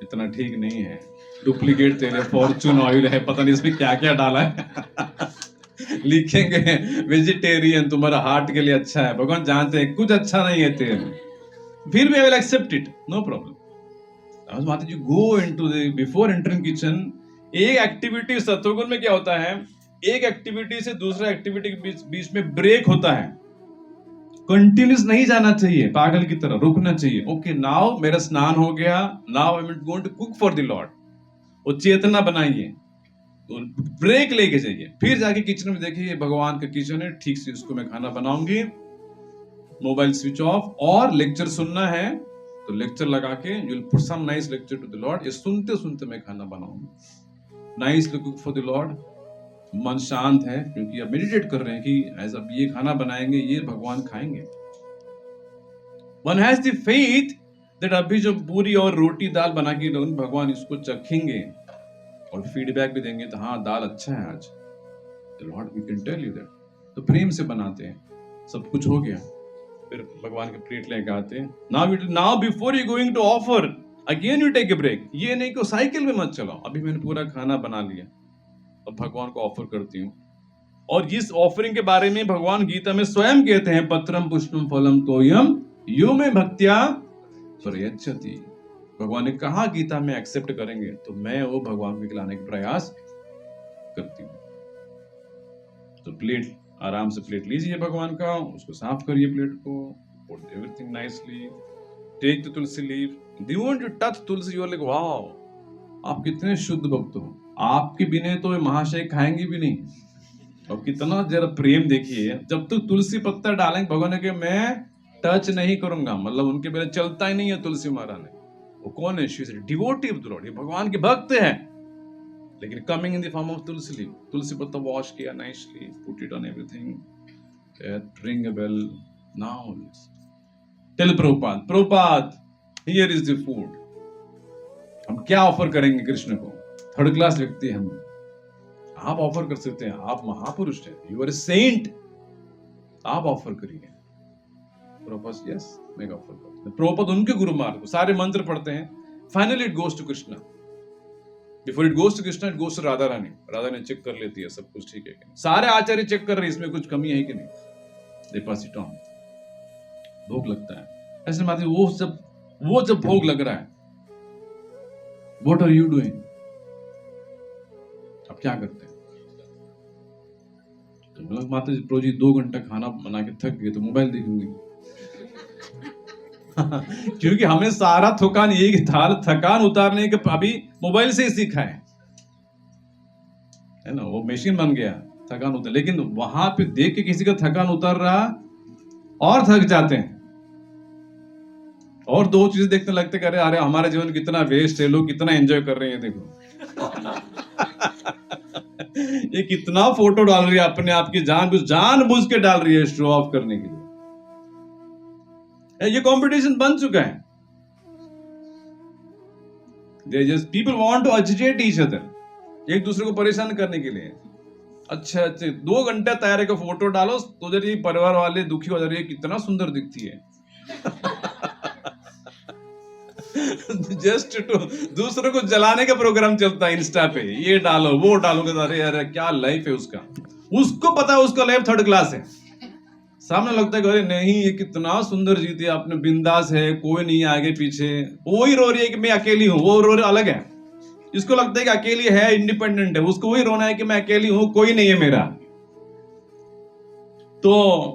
इतना ठीक नहीं है, डुप्लीकेट तेल है, फॉर्चून ऑयल है, पता नहीं इसमें क्या क्या डाला है। लिखेंगे वेजिटेरियन, तुम्हारा हार्ट के लिए अच्छा है, भगवान जानते हैं कुछ अच्छा नहीं है तेल, फिर भी I will accept it, no problem. माता जी go into the before entering kitchen. एक एक्टिविटी सत्वगुण में क्या होता है, एक एक्टिविटी से दूसरा एक्टिविटी के बीच में ब्रेक होता है, कंटिन्यूस नहीं जाना चाहिए, पागल की तरह रुकना चाहिए। ओके नाउ मेरा स्नान हो गया, now I am going to cook for the lord. वो चेतना बनाइए, तो ब्रेक लेके जाइए, फिर जाके किचन में देखिए भगवान का किचन है, ठीक से उसको मैं खाना बनाऊंगी। मोबाइल स्विच ऑफ, और लेक्चर सुनना है तो लेक्चर लगा के you will put some nice lecture to the lord. ये सुनते सुनते मैं खाना बनाऊंगी, nicely cook for the lord. मन शांत है क्योंकि अब मेडिटेट कर रहे हैं कि एज अब ये खाना बनाएंगे, ये भगवान खाएंगे। One has the faith that अभी जो पूरी और रोटी दाल बना के भगवान इसको चखेंगे और फीडबैक भी देंगे तो हाँ दाल अच्छा है आज, lord we can tell you that. तो प्रेम से बनाते हैं, सब कुछ हो गया, फिर भगवान के प्लेट लेके आते हैं। Now before you going to offer again you take a break. ये नहीं कि साइकिल में मत चलाओ, अभी मैंने पूरा खाना बना लिया तो भगवान को ऑफर करती हूँ। और इस ऑफरिंग के बारे में भगवान गीता में स्वयं कहते हैं, पत्रम पुष्पम फलम तोयम यो में भक्त्या प्रयच्छति। भगवान ने कहा गीता में एक्सेप्ट करेंगे तो मैं वो भगवान को खिलाने का प्रयास करती हूँ। तो प्लेट आराम से प्लेट लीजिए भगवान का, उसको साफ करिए प्लेट को, put everything nicely, take the tulsi leaf. The moment you touch tulsi, you are like, wow, आप कितने शुद्ध भक्त हो, आपके बिना तो महाशय खाएंगे भी नहीं। और कितना जरा प्रेम देखिए, जब तक तुलसी पत्ता डालेंगे भगवान ने कि मैं टच नहीं करूंगा, मतलब उनके बिना चलता ही नहीं है तुलसी महारानी। वो कौन है? She is devotee of the lord, ये भगवान के भक्त है, लेकिन coming in the form of tulsi leaf. तुलसी पत्ता वॉश किया nicely, put it on everything, ring a bell, now tell Prabhupad, Prabhupad here is the food. हम क्या ऑफर करेंगे कृष्ण को? थर्ड क्लास व्यक्ति हम, आप ऑफर कर सकते हैं, आप महापुरुष हैं, यू आर ए सेंट, आप ऑफर करिए। प्रभुपाद यस मैं ऑफर करता हूं। प्रभुपाद उनके गुरु मार्ग को सारे मंत्र पढ़ते हैं, finally it goes to Krishna. Before it goes to Krishna, it goes to Radha Rani. Radha Rani check कर लेती है सब कुछ ठीक है कि नहीं, सारे आचार्य चेक कर रहे हैं इसमें कुछ कमी है कि नहीं, दे पास इट ऑन। भोग लगता है ऐसे माते, वो जब भोग लग रहा है, व्हाट आर यू डूइंग? आप क्या करते हैं? तो माता जी, प्रभु जी 2 घंटा खाना बना के थक गए तो मोबाइल देखेंगे। क्योंकि हमें सारा थकान यही था, थकान उतारने के अभी मोबाइल से ही सीखा है ना, वो मशीन बन गया थकान उतार। लेकिन वहां पे देख के किसी का थकान उतर रहा और थक जाते हैं, और 2 चीजें देखने लगते हैं, अरे हमारा जीवन कितना वेस्ट है, लोग कितना एंजॉय कर रहे हैं, देखो ये कितना फोटो डाल रही है अपने आप की, जानबूझ के डाल रही है शो ऑफ करने के लिए। ये कंपटीशन बन चुका है। People want to agitate each other, एक दूसरे को परेशान करने के लिए। अच्छा 2 घंटे तैयारी का फोटो डालो तो जरा परिवार वाले दुखी हो जा रही है, कितना सुंदर दिखती है। जस्ट टू दूसरों को जलाने का प्रोग्राम चलता है इंस्टा पे, ये डालो वो डालो, अरे यार क्या लाइफ है उसका, उसको पता है उसका लाइफ थर्ड क्लास है। सामने लगता है कि अरे नहीं ये कितना सुंदर जीती है, आपने बिंदास है, कोई नहीं आगे पीछे, वही रो रही है कि मैं अकेली हूं, वो रो रही अलग है। इसको लगता है कि अकेली है, इंडिपेंडेंट है, उसको वही रोना है कि मैं अकेली हूं, कोई नहीं है मेरा। तो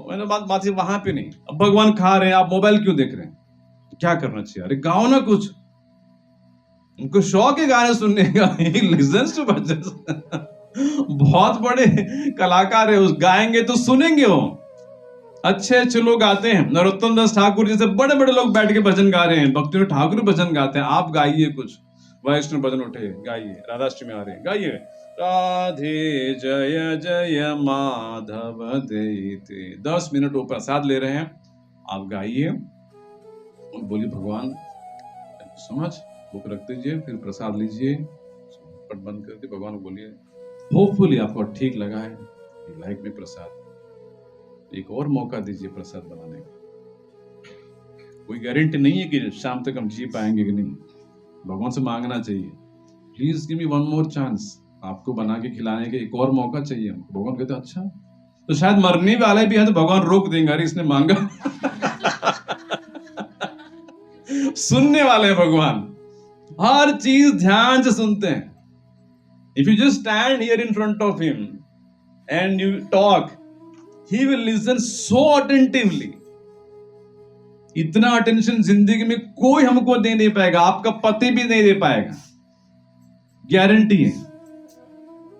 मैंने बात वहां पे नहीं। अब भगवान खा रहे हैं, आप मोबाइल क्यों देख रहे हैं? क्या करना चाहिए? अरे गाओ ना कुछ, उनको शौक है गाने सुनने का। He listens to भजन। बहुत बड़े कलाकार है, उस गाएंगे तो सुनेंगे वो, अच्छे लोग गाते हैं। नरोत्तम दास ठाकुर जैसे बड़े बड़े लोग बैठ के भजन गा रहे हैं, भक्ति ठाकुर भजन गाते हैं, आप गाइए कुछ वैष्णव भजन उठे गाइए, राधाष्टमी आ रही है गाइए, राधे जय जय माधव देते, 10 मिनट वो प्रसाद ले रहे हैं, आप गाइए, बोलिए भगवान समझ, बुक रख दीजिए, फिर प्रसाद लीजिए, पट बंद करके भगवान को बोलिए, होपफुली आपको ठीक लगा है, लाइक में प्रसाद, एक और मौका दीजिए प्रसाद बनाने का। कोई गारंटी नहीं है कि शाम तक हम जी पाएंगे कि नहीं, भगवान से मांगना चाहिए, please give me one more chance, आपको बना के खिलाने के एक और मौका चाहिए हमको। भगवान कहते अच्छा, तो शायद मरने वाले भी है तो भगवान रोक देंगे, अरे इसने मांगा। सुनने वाले हैं भगवान, हर चीज ध्यान से सुनते हैं। If you just stand here in front of him and you talk, he will listen so attentively, इतना अटेंशन जिंदगी में कोई हमको दे नहीं पाएगा, आपका पति भी नहीं दे पाएगा, गारंटी है।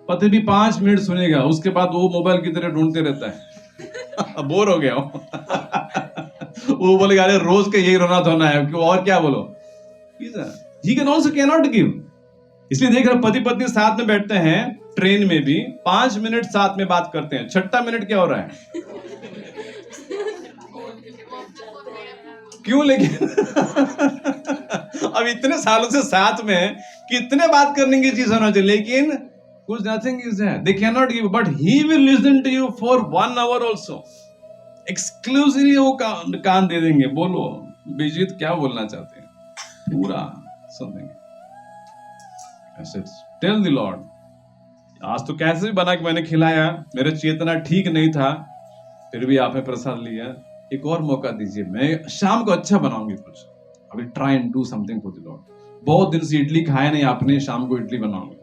पति भी 5 मिनट सुनेगा, उसके बाद वो मोबाइल की तरह ढूंढते रहता है। बोर हो गया वो बोलेगा अरे रोज का यही रोना धोना है, और क्या बोलो। he can also cannot give, इसलिए देख रहे पति पत्नी साथ में बैठते हैं ट्रेन में भी, 5 मिनट साथ में बात करते हैं, 6ठा मिनट क्या हो रहा है? क्यों? लेकिन अब इतने सालों से साथ में कितने बात करने की चीज होना चाहिए, लेकिन कुछ nothing is there, they can not give, but he will listen to you for 1 hour also, exclusively वो कान दे देंगे, बोलो बीजित क्या बोलना चाहते हैं, पूरा सुन देंगे। टेल द लॉर्ड, आज तो कैसे भी बना के मैंने खिलाया, मेरा चेतना ठीक नहीं था, फिर भी आपने प्रसाद लिया, एक और मौका दीजिए, मैं शाम को अच्छा बनाऊंगी कुछ, अभी try and do something for the Lord. बहुत दिन से इडली खाया नहीं आपने, शाम को इडली बनाऊंगी।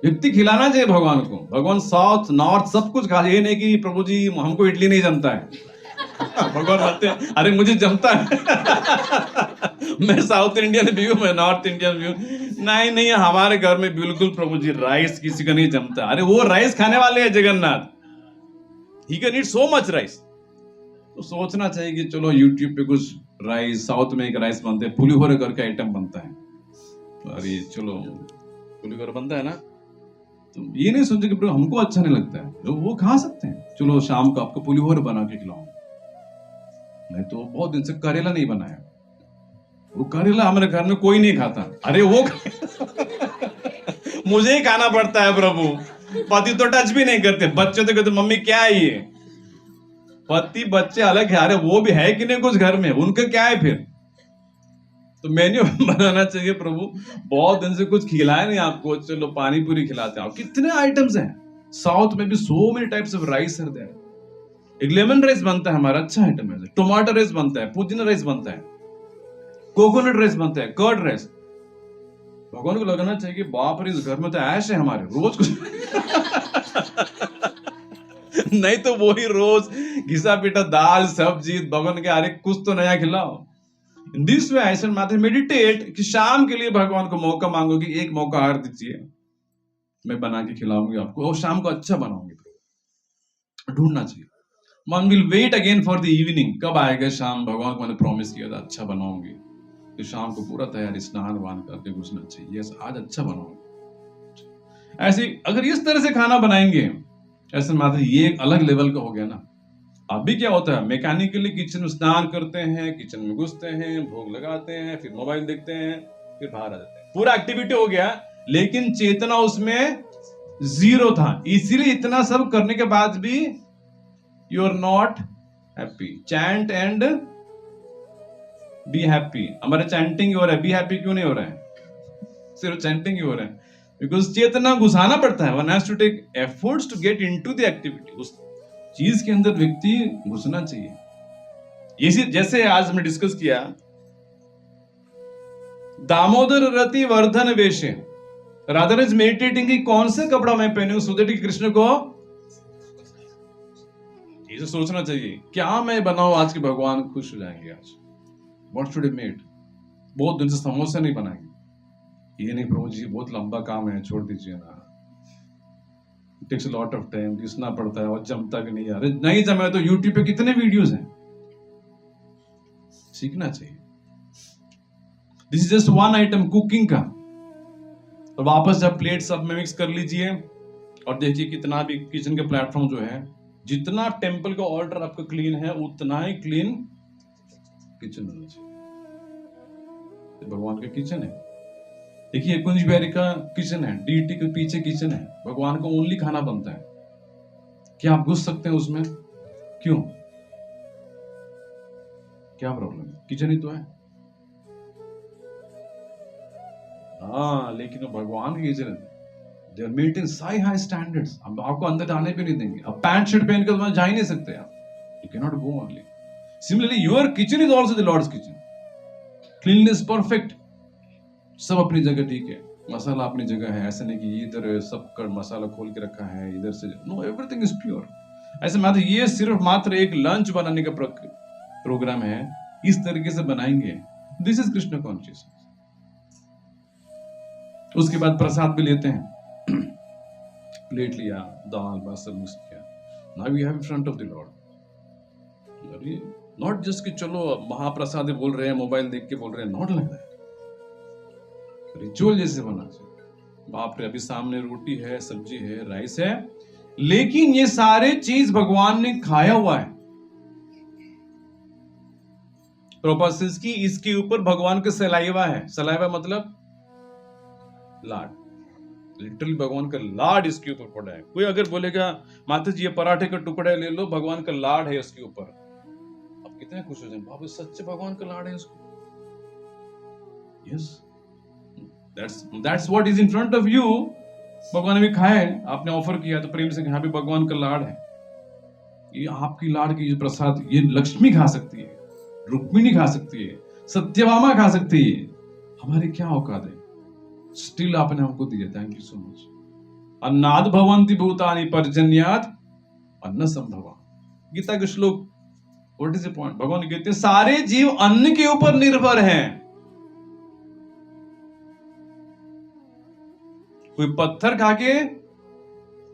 व्यक्ति खिलाना चाहिए भगवान को, भगवान साउथ नॉर्थ सब कुछ खा, ये नहीं कि प्रभु जी हमको इडली नहीं जमता है। भगवान बोलते हैं अरे मुझे जमता है। मैं साउथ इंडियन भी हूँ, मैं नॉर्थ इंडियन भी हूँ। नहीं नहीं, हमारे घर में बिल्कुल प्रभु जी राइस किसी का नहीं जमता। अरे वो राइस खाने वाले हैं Jagannath, he can eat so much rice. तो सोचना चाहिए कि चलो यूट्यूब पे कुछ राइस, साउथ में एक राइस बनते हैं, पुलिहोरे करके आइटम बनता है, तो अरे चलो पुलिहोरे बनता है ना, तो ये नहीं सोचते कि प्रभु हमको अच्छा नहीं लगता है, लोग वो खा सकते हैं, चलो शाम को आपको पुलिहोरे बना के खिलाऊं। नहीं तो बहुत दिन से करेला नहीं बनाया, वो करेला हमारे घर में कोई नहीं खाता। अरे वो मुझे ही खाना पड़ता है प्रभु, पति तो टच भी नहीं करते, बच्चे तो कहते मम्मी क्या है ये, पति बच्चे अलग है, अरे वो भी है कि नहीं कुछ घर में, उनका क्या है फिर। तो मेन्यू बनाना चाहिए प्रभु, बहुत दिन से कुछ खिलाया नहीं आपको, चलो पानी पूरी खिलाते हैं। कितने आइटम्स हैं साउथ में भी, so many types of rice are there. एक लेमन राइस बनता है हमारा, अच्छा आइटम है, टमाटर राइस बनता है, पुदीना राइस बनता है, कोकोनट राइस बनता है, कर्ड राइस। भगवान को लगना चाहिए कि बाप रे इस घर में तो ऐश है हमारे, रोज कुछ नहीं तो वही रोज घिसा पीटा दाल सब्जी, भगवान के अरे कुछ तो नया खिलाओ। इन दिस वे आई मात्र मेडिटेट कि शाम के लिए भगवान को मौका मांगो कि एक मौका और दीजिए, मैं बना के खिलाऊंगी आपको, और शाम को अच्छा बनाऊंगी। ढूंढना चाहिए। One will wait again for the evening, कब आएगा शाम, भगवान को मैंने प्रॉमिस किया था अच्छा बनाऊंगी, तो शाम को पूरा तैयारी स्नान वान करके घुसना चाहिए, यस आज अच्छा बनाऊंगी। ऐसे अगर इस तरह से खाना बनाएंगे, ऐसे मात्र ये एक अलग लेवल का हो गया ना। अभी क्या होता है, मैकेनिकली किचन में स्नान करते हैं, किचन में घुसते हैं, भोग लगाते हैं, फिर मोबाइल देखते हैं, फिर बाहर आ जाते हैं, पूरा एक्टिविटी हो गया, लेकिन चेतना उसमें जीरो था। इसीलिए इतना सब करने के बाद भी you are not happy. Chant and be happy, हमारे चैंटिंग हो रहा है, बी हैप्पी क्यों नहीं हो रहा है, सिर्फ चैंटिंग ही हो रहा है, बिकॉज चेतना घुसाना पड़ता है, one has to take efforts to get into the activity, उस चीज के अंदर व्यक्ति घुसना चाहिए। इसी जैसे आज हमने डिस्कस किया, दामोदर रति वर्धन वेशे, राधा इज मेडिटेटिंग कि कौन से कपड़ा मैं पहनूं सो दैट कृष्ण को, ये सोचना चाहिए क्या मैं बनाऊं आज के भगवान खुश हो जाएंगे। आज व्हाट शुड आई मेड, बहुत दिन से समोसा नहीं बनाएंगे, ये नहीं प्रभु जी बहुत लंबा काम है छोड़ दीजिए ना, it takes a lot of time, घिसना पड़ता है और जमता भी नहीं, यार नहीं जमा तो यूट्यूब पे कितने वीडियोस हैं, सीखना चाहिए। This is just one item cooking का। तो वापस जब प्लेट सब में मिक्स कर लीजिए और देखिए कितना भी किचन के प्लेटफॉर्म जो है, जितना टेंपल का ऑर्डर आपका क्लीन है उतना ही क्लीन किचन होना चाहिए। तो भगवान का किचन है, देखिए कुंज बिहारी का किचन है, डीटी के पीछे किचन है, भगवान को ओनली खाना बनता है, क्या आप घुस सकते हैं उसमें, क्यों, क्या प्रॉब्लम है, किचन ही तो है। हाँ लेकिन वो भगवान की किचन है, they are meeting sky high standards, अब आपको अंदर जाने भी नहीं देंगे, अब पैंट शर्ट पहन कर जा ही नहीं सकते आप, you can not go only. Similarly your kitchen is also the lord's kitchen, cleanness perfect, सब अपनी जगह ठीक है, मसाला अपनी जगह है, ऐसा नहीं कि इधर सब कर मसाला खोल के रखा है इधर से, नो एवरीथिंग इज प्योर। ऐसे मात्र ये सिर्फ मात्र एक लंच बनाने का प्रोग्राम है, इस तरीके से बनाएंगे, दिस इज कृष्ण कॉन्शियसनेस। उसके बाद प्रसाद भी लेते हैं, प्लेट लिया, दाल भात सब मिक्स किया, now we have in front of the lord, not just कि चलो महाप्रसाद बोल रहे हैं, मोबाइल देख के बोल रहे हैं, नॉट लग रहा है, रिचुअल जैसे बना चाहिए। बाप रे अभी सामने रोटी है, सब्जी है, राइस है, लेकिन ये सारे चीज भगवान ने खाया हुआ है। प्रोपोसिस की इसके ऊपर भगवान का सलाइवा है, सलाइवा मतलब लाड, लिटरली भगवान का लाड इसके ऊपर पड़ा है। कोई अगर बोलेगा माता जी ये पराठे का टुकड़ा ले लो, भगवान का लाड है इसके ऊपर, आप कितने खुश हो जाए, बाबू सच्चे भगवान का लाड है इसको, yes that's what is in front of you. भगवान ने भी खाया है, आपने ऑफर किया तो प्रेम से यहाँ भी भगवान का लाड है, ये आपकी लाड की प्रसाद, ये लक्ष्मी खा सकती है, रुक्मिणी खा सकती है, सत्यभामा खा सकती है, हमारी क्या औकात है, स्टिल आपने हमको दिया, थैंक यू सो मच। अन्नाद भवन्ति भूतानि पर्जन्यात् अन्न संभवा, गीता के श्लोक व्हाट इज द पॉइंट? भगवान कहते हैं सारे जीव अन्न के ऊपर निर्भर हैं। कोई पत्थर खा के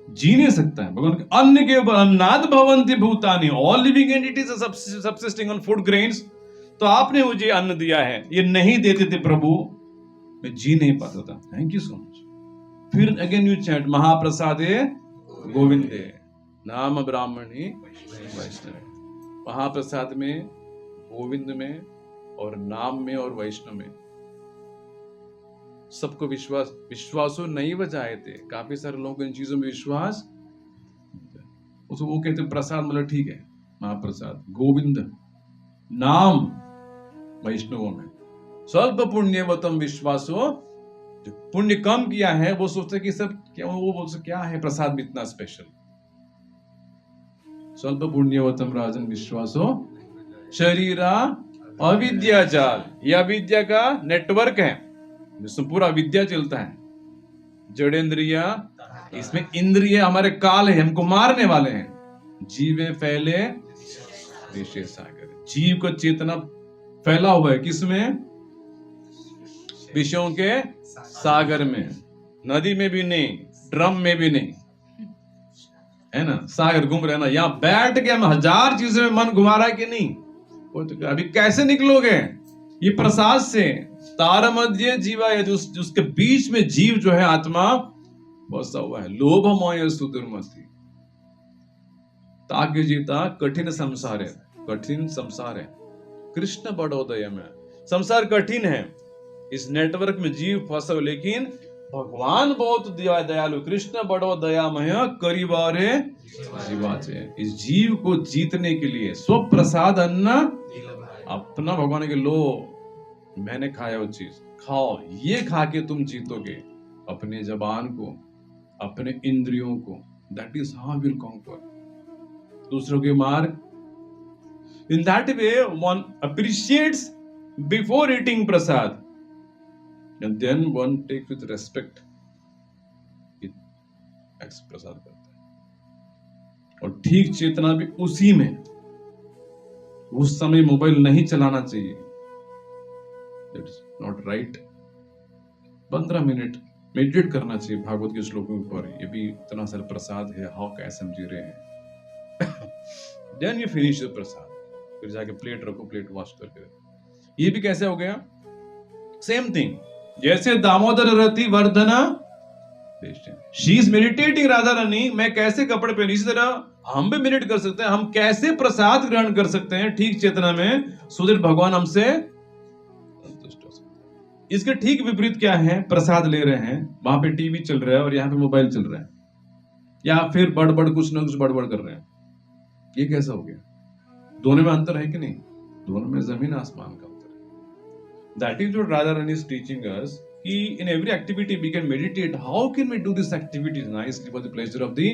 जी नहीं सकता है। भगवान अन्न के ऊपर अन्नाद भवन्ति भूतानि, all living entities are subsisting on food grains. तो आपने मुझे अन्न दिया है, ये नहीं देते थे प्रभु, मैं जी नहीं पाता था। Thank you so much. फिर अगेन यू चैट महाप्रसादे गोविंदे नाम ब्राह्मणी वैष्णव। महाप्रसाद में, गोविंद में और नाम में और वैष्णव में सबको विश्वासो नहीं बजाए थे। काफी सारे लोग इन चीजों में विश्वास, उसको वो कहते प्रसाद मतलब ठीक है, महाप्रसाद गोविंद नाम वैष्णवों में स्वल्प पुण्यवतम विश्वासो। जो पुण्य कम किया है वो सोचते कि सब क्या, वो बोलते क्या है प्रसाद में इतना स्पेशल। स्वल्प पुण्यवतम राजन विश्वासो शरीरा अविद्या जाल। यह अविद्या का नेटवर्क है जिसमें पूरा विद्या चलता है। जड़ेंद्रिया, इसमें इंद्रिय हमारे काल है, हमको मारने वाले हैं। जीवे फैले विषय सागर। जीव को चेतना फैला हुआ है किसमें? विषयों के सागर में। नदी में भी नहीं, ड्रम में भी नहीं, है ना। सागर घूम रहे ना, यहाँ बैठ के हम हजार चीजों में मन घुमा रहा है कि नहीं? वो तो अभी कैसे निकलोगे? ये प्रसाद से तार मध्य जीवा है, जो उसके बीच में जीव जो है आत्मा बसा हुआ है। लोभ मोह सुदुर्मति ताकि जीता कठिन संसार है। कठिन संसार है कृष्ण बड़ोदय में। संसार कठिन है, इस नेटवर्क में जीव फंसा, लेकिन भगवान बहुत दयालु। कृष्ण बड़ो दयामय करिबारे जीवाचे। इस जीव को जीतने के लिए स्वप्रसाद अन्न अपना भगवान के लो, मैंने खाया वो चीज खाओ, ये खा के तुम जीतोगे अपने जबान को, अपने इंद्रियों को। That is how will conquer. दूसरों के मार्ग। In that way one appreciates before eating Prasad and then one take with respect it प्रसाद करता है। और ठीक चेतना भी उसी में, उस समय मोबाइल नहीं चलाना चाहिए। That's not right। 15 minute meditate करना चाहिए भागवत के श्लोकों पर। ये भी इतना सारा प्रसाद है, हाउ कैसे हम जी रहे हैं। देन यू फिनिश द प्रसाद, फिर जाके प्लेट रखो, प्लेट वॉश करके। ये भी कैसे हो गया? सेम थिंग जैसे दामोदर रति Vardhana she is meditating Radha Rani, मैं कैसे कपड़े पहनी, इसी तरह हम भी मेडिटेट कर सकते हैं। हम कैसे प्रसाद ग्रहण कर सकते हैं ठीक चेतना में, सुधीर भगवान हमसे संतुष्ट हो सकते हैं। इसके ठीक विपरीत क्या है? प्रसाद ले रहे हैं, वहां पे टीवी चल रहा है और यहाँ पे मोबाइल चल रहा है, या फिर बड़बड़ कुछ ना कुछ बड़बड़ कर रहे हैं। ये कैसा हो गया? दोनों में अंतर है कि नहीं? दोनों में जमीन आसमान का अंतर है। That is what Radha Rani is teaching us कि in every activity we can meditate. How can we do this activity nicely for the pleasure of the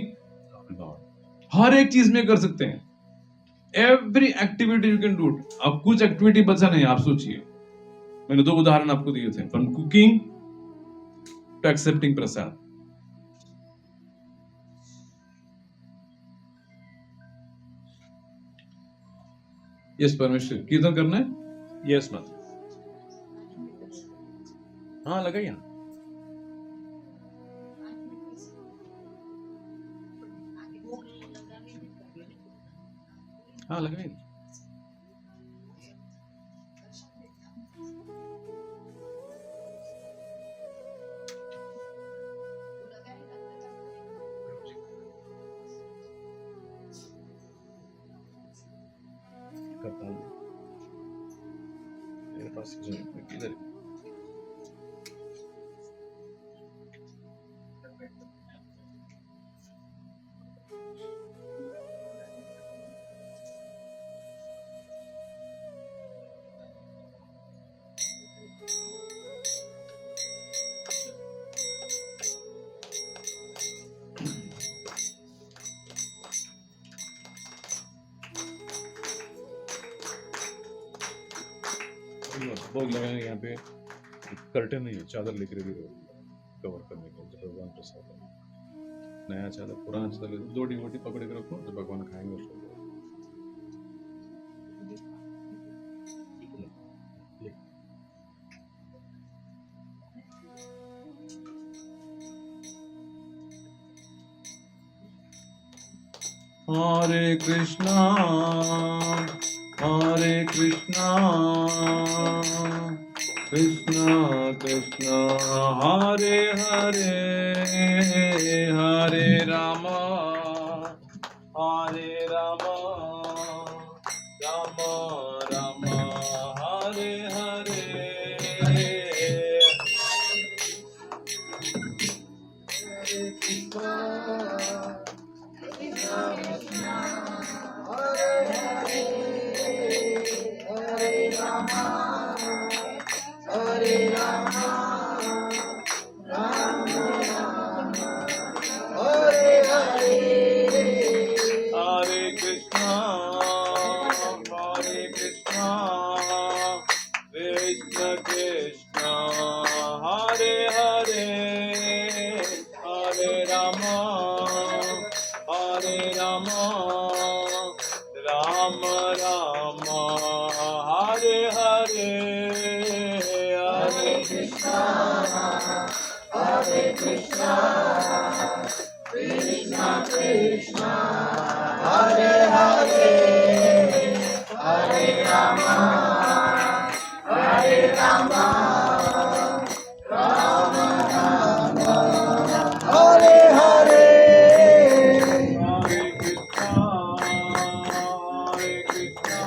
Lord? हर एक चीज में कर सकते हैं। Every activity you can do. अब कुछ एक्टिविटी बचा नहीं, आप सोचिए। मैंने 2 उदाहरण आपको दिए थे, from cooking to accepting Prasad. Yes परमेश्वर, कीर्तन करना है? यस मत। हाँ लगाइए ना। हाँ लगाइए। करता हूँ मेरे पास इधर। भोग लगाएंगे यहाँ पे, कर्टन नहीं है, चादर लेकर भी कवर करने के लिए भगवान प्रसाद है। नया चादर, पुराना चादर, 2 डिवोटी पकड़ के रखो, जो भगवान खाएंगे उसको। Hare Krishna, Hare Krishna, Krishna Krishna, Hare Hare, Hare Rama, Hare Rama, Rama Rama, Hare Hare. Hare Krishna, Hare Krishna, Krishna Krishna, Hare Hare, Hare Rama, Hare Rama, Rama Rama, Hare Hare, Hare Krishna, Hare Krishna, Krishna Krishna, Hare Hare, Hare Rama, Hare Rama, Rama Rama, Hare Hare. Hare Krishna,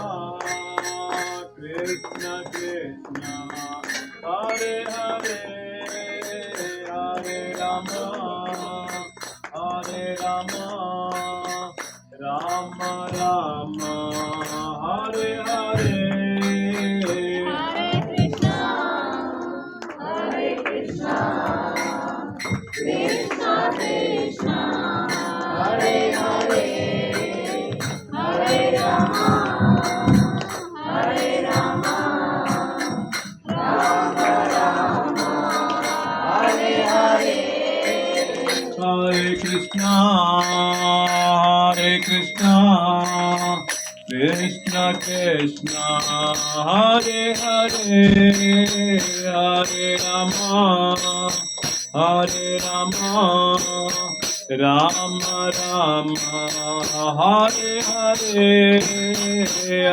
Krishna Krishna, Hare Hare, Hare Rama, Hare Rama, Rama Rama, Hare Hare. Hare Krishna, Krishna Krishna, Hare Hare, Hare Rama, Hare Rama, Rama Rama, Hare Hare. Hare Krishna, Krishna Krishna, Hare Hare, Hare Rama, Hare Rama, Rama Rama, Hare Hare,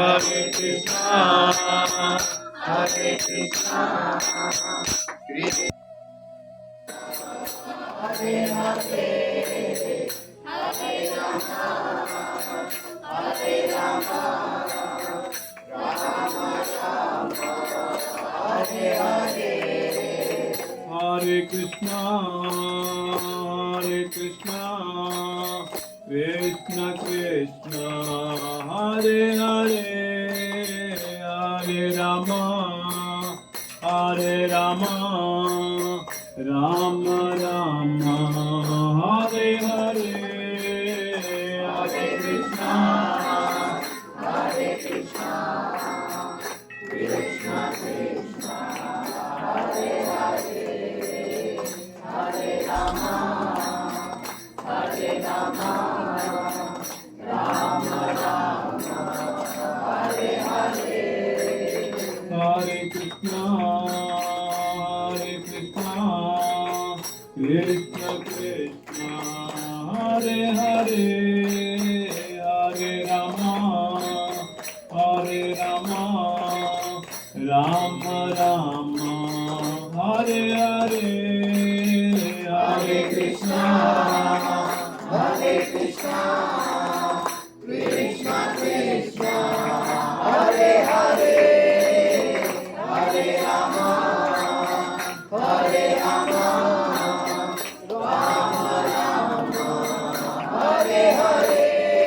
Hare Krishna, Krishna, Hare Hare, Hare Rama, Hare Rama, Rama Rama, Hare Hare. Hare Krishna, Krishna Krishna, Hare Hare, Hare Rama, Hare Rama, Rama Rama, Hare Hare, Hare Krishna, Krishna Krishna, Hare Hare, Hare Rama, Hare Rama, Rama Rama, Hare Hare. Hare Krishna, Krishna Krishna, Hare Hare, Hare Rama, Hare Rama, Rama Rama, Hare Hare, Hare Krishna, Krishna Krishna, Hare Hare, Hare Rama, Hare Rama, Rama Rama, Hare Hare.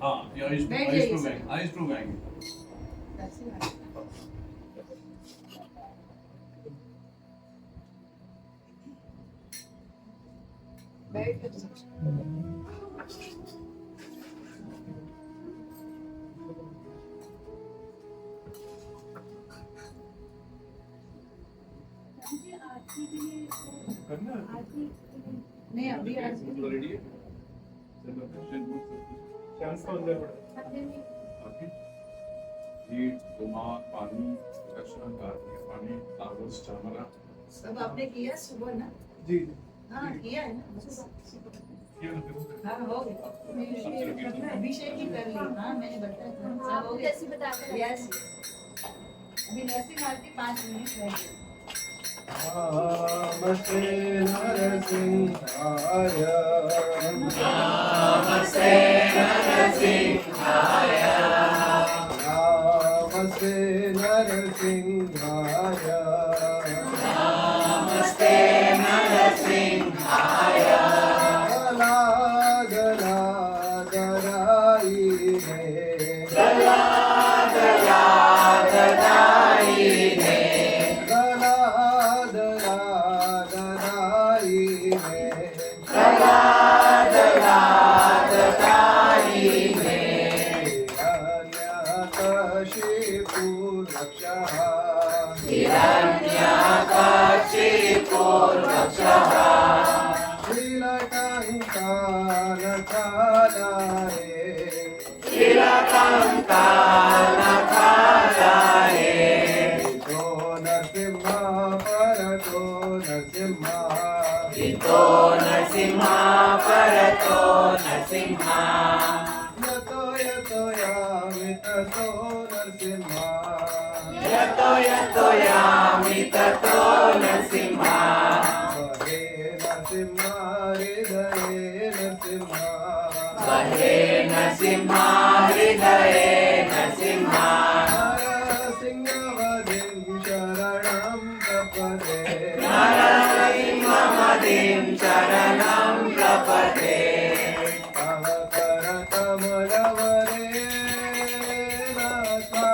हाँ, या eyes to bang, eyes to bang. करना नहीं अभी आज पूरा ready है chance का अंदर पड़ा ओके ये गुमार पानी दक्षिण कार्तिक पानी तावस चामरा सब आपने किया सुबह ना जी हाँ किया है ना ये हाँ हो गया अभिषेक ही कर ली हाँ मैंने बताया था सब हो गया जैसे बताते यस अभी नरसिंह आरती 5 मिनट रह गए नमस्ते नरसिंहाय नमस्ते नरसिंहाय नमस्ते नरसिंहाय नमस्ते नरसिंहाय गला गला गराई है गला गला गदाई है गला गला गराई है गला गला गदाई है हिरण्यकशिपु रक्षः हिरण्यकशिपो रक्षः श्रीलङ्कानकालये तिलकङ्कानकालये तो नरसिंह परतो नरसिंह हितो नरसिंहा परतो नरसिंहा यतो यतो यामि ततो नरसिंह यतो यतो यामि ततो नरसिंहा हरे नरसिंह हृदये नरसिंह बहे नरसिंहा हृदये नरसिंहा नरसिंहवधिं शरणं प्रपदे नरसिंहमदिं शरणं प्रपदे तव करकमलवरे नाथा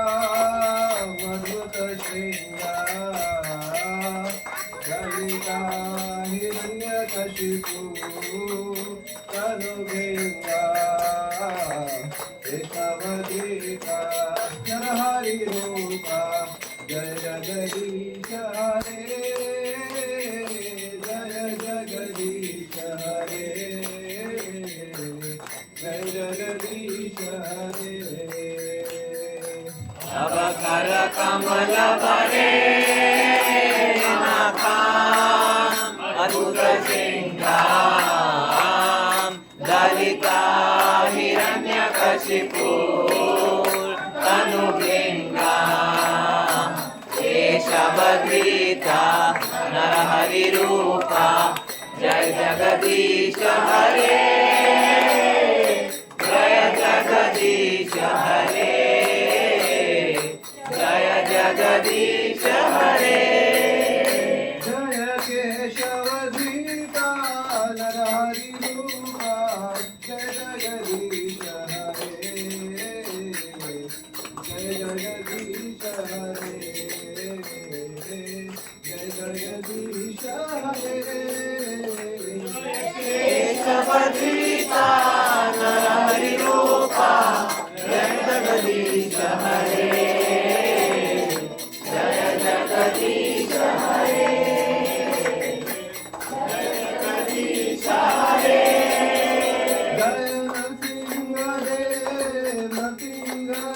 मधुतशृङ्गा ललिता हिरण्यकशिपु तनुभृङ्गा केशवदीता नरहरिरूपा जय जगदीश हरे जय जगदीश हरे जय जगदीश हरे तव कर कमल वरे नाथा अद्भुत सिंहां ललिता हिरण्यकशिपु तनुभृङ्गा केशवधृता नरहरिरूपा जय जगदीश हरे जय जगदीश हरे जय जगदीश हरे जय केशवधीता नरहरिरूपा जय जगदीश हरे जय जगदीश हरे जय जगदीश हरे केशवधृता नरहरिरूपा जय जगदीश हरे जय जगदीश हरे जय जगदीश हरे जय नरसिंहदेव नरसिंहदेव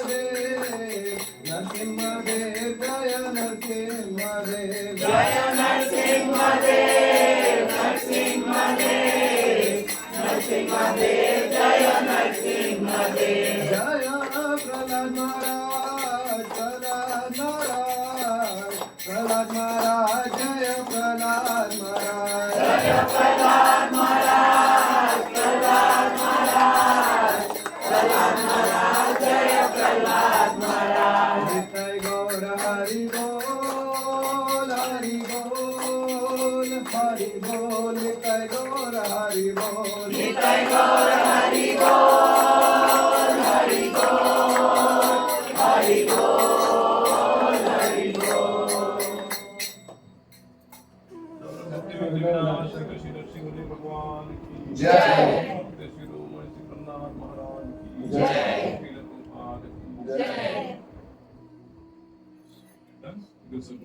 जय नरसिंहदेव जय नरसिंहदेव नरसिंहदेव नरसिंहदेव जय नरसिंहदेव जय प्रहलाद महाराज प्रहलाद महाराज जय प्रहलाद महाराज जय प्रहलाद महाराज प्रहलाद महाराज प्रहलाद महाराज जय प्रहलाद महाराज निताय गौर हरि बोल हरि बोल हरि बोल निताय गौर हरि बोल निताय गौर हरि बोल हरि बोल हरि बोल हरि बोल भगवान की जय शिरोमणि सिकंदर महाराज की जय। श्रील प्रभुपाद की जय Done? Good, sir.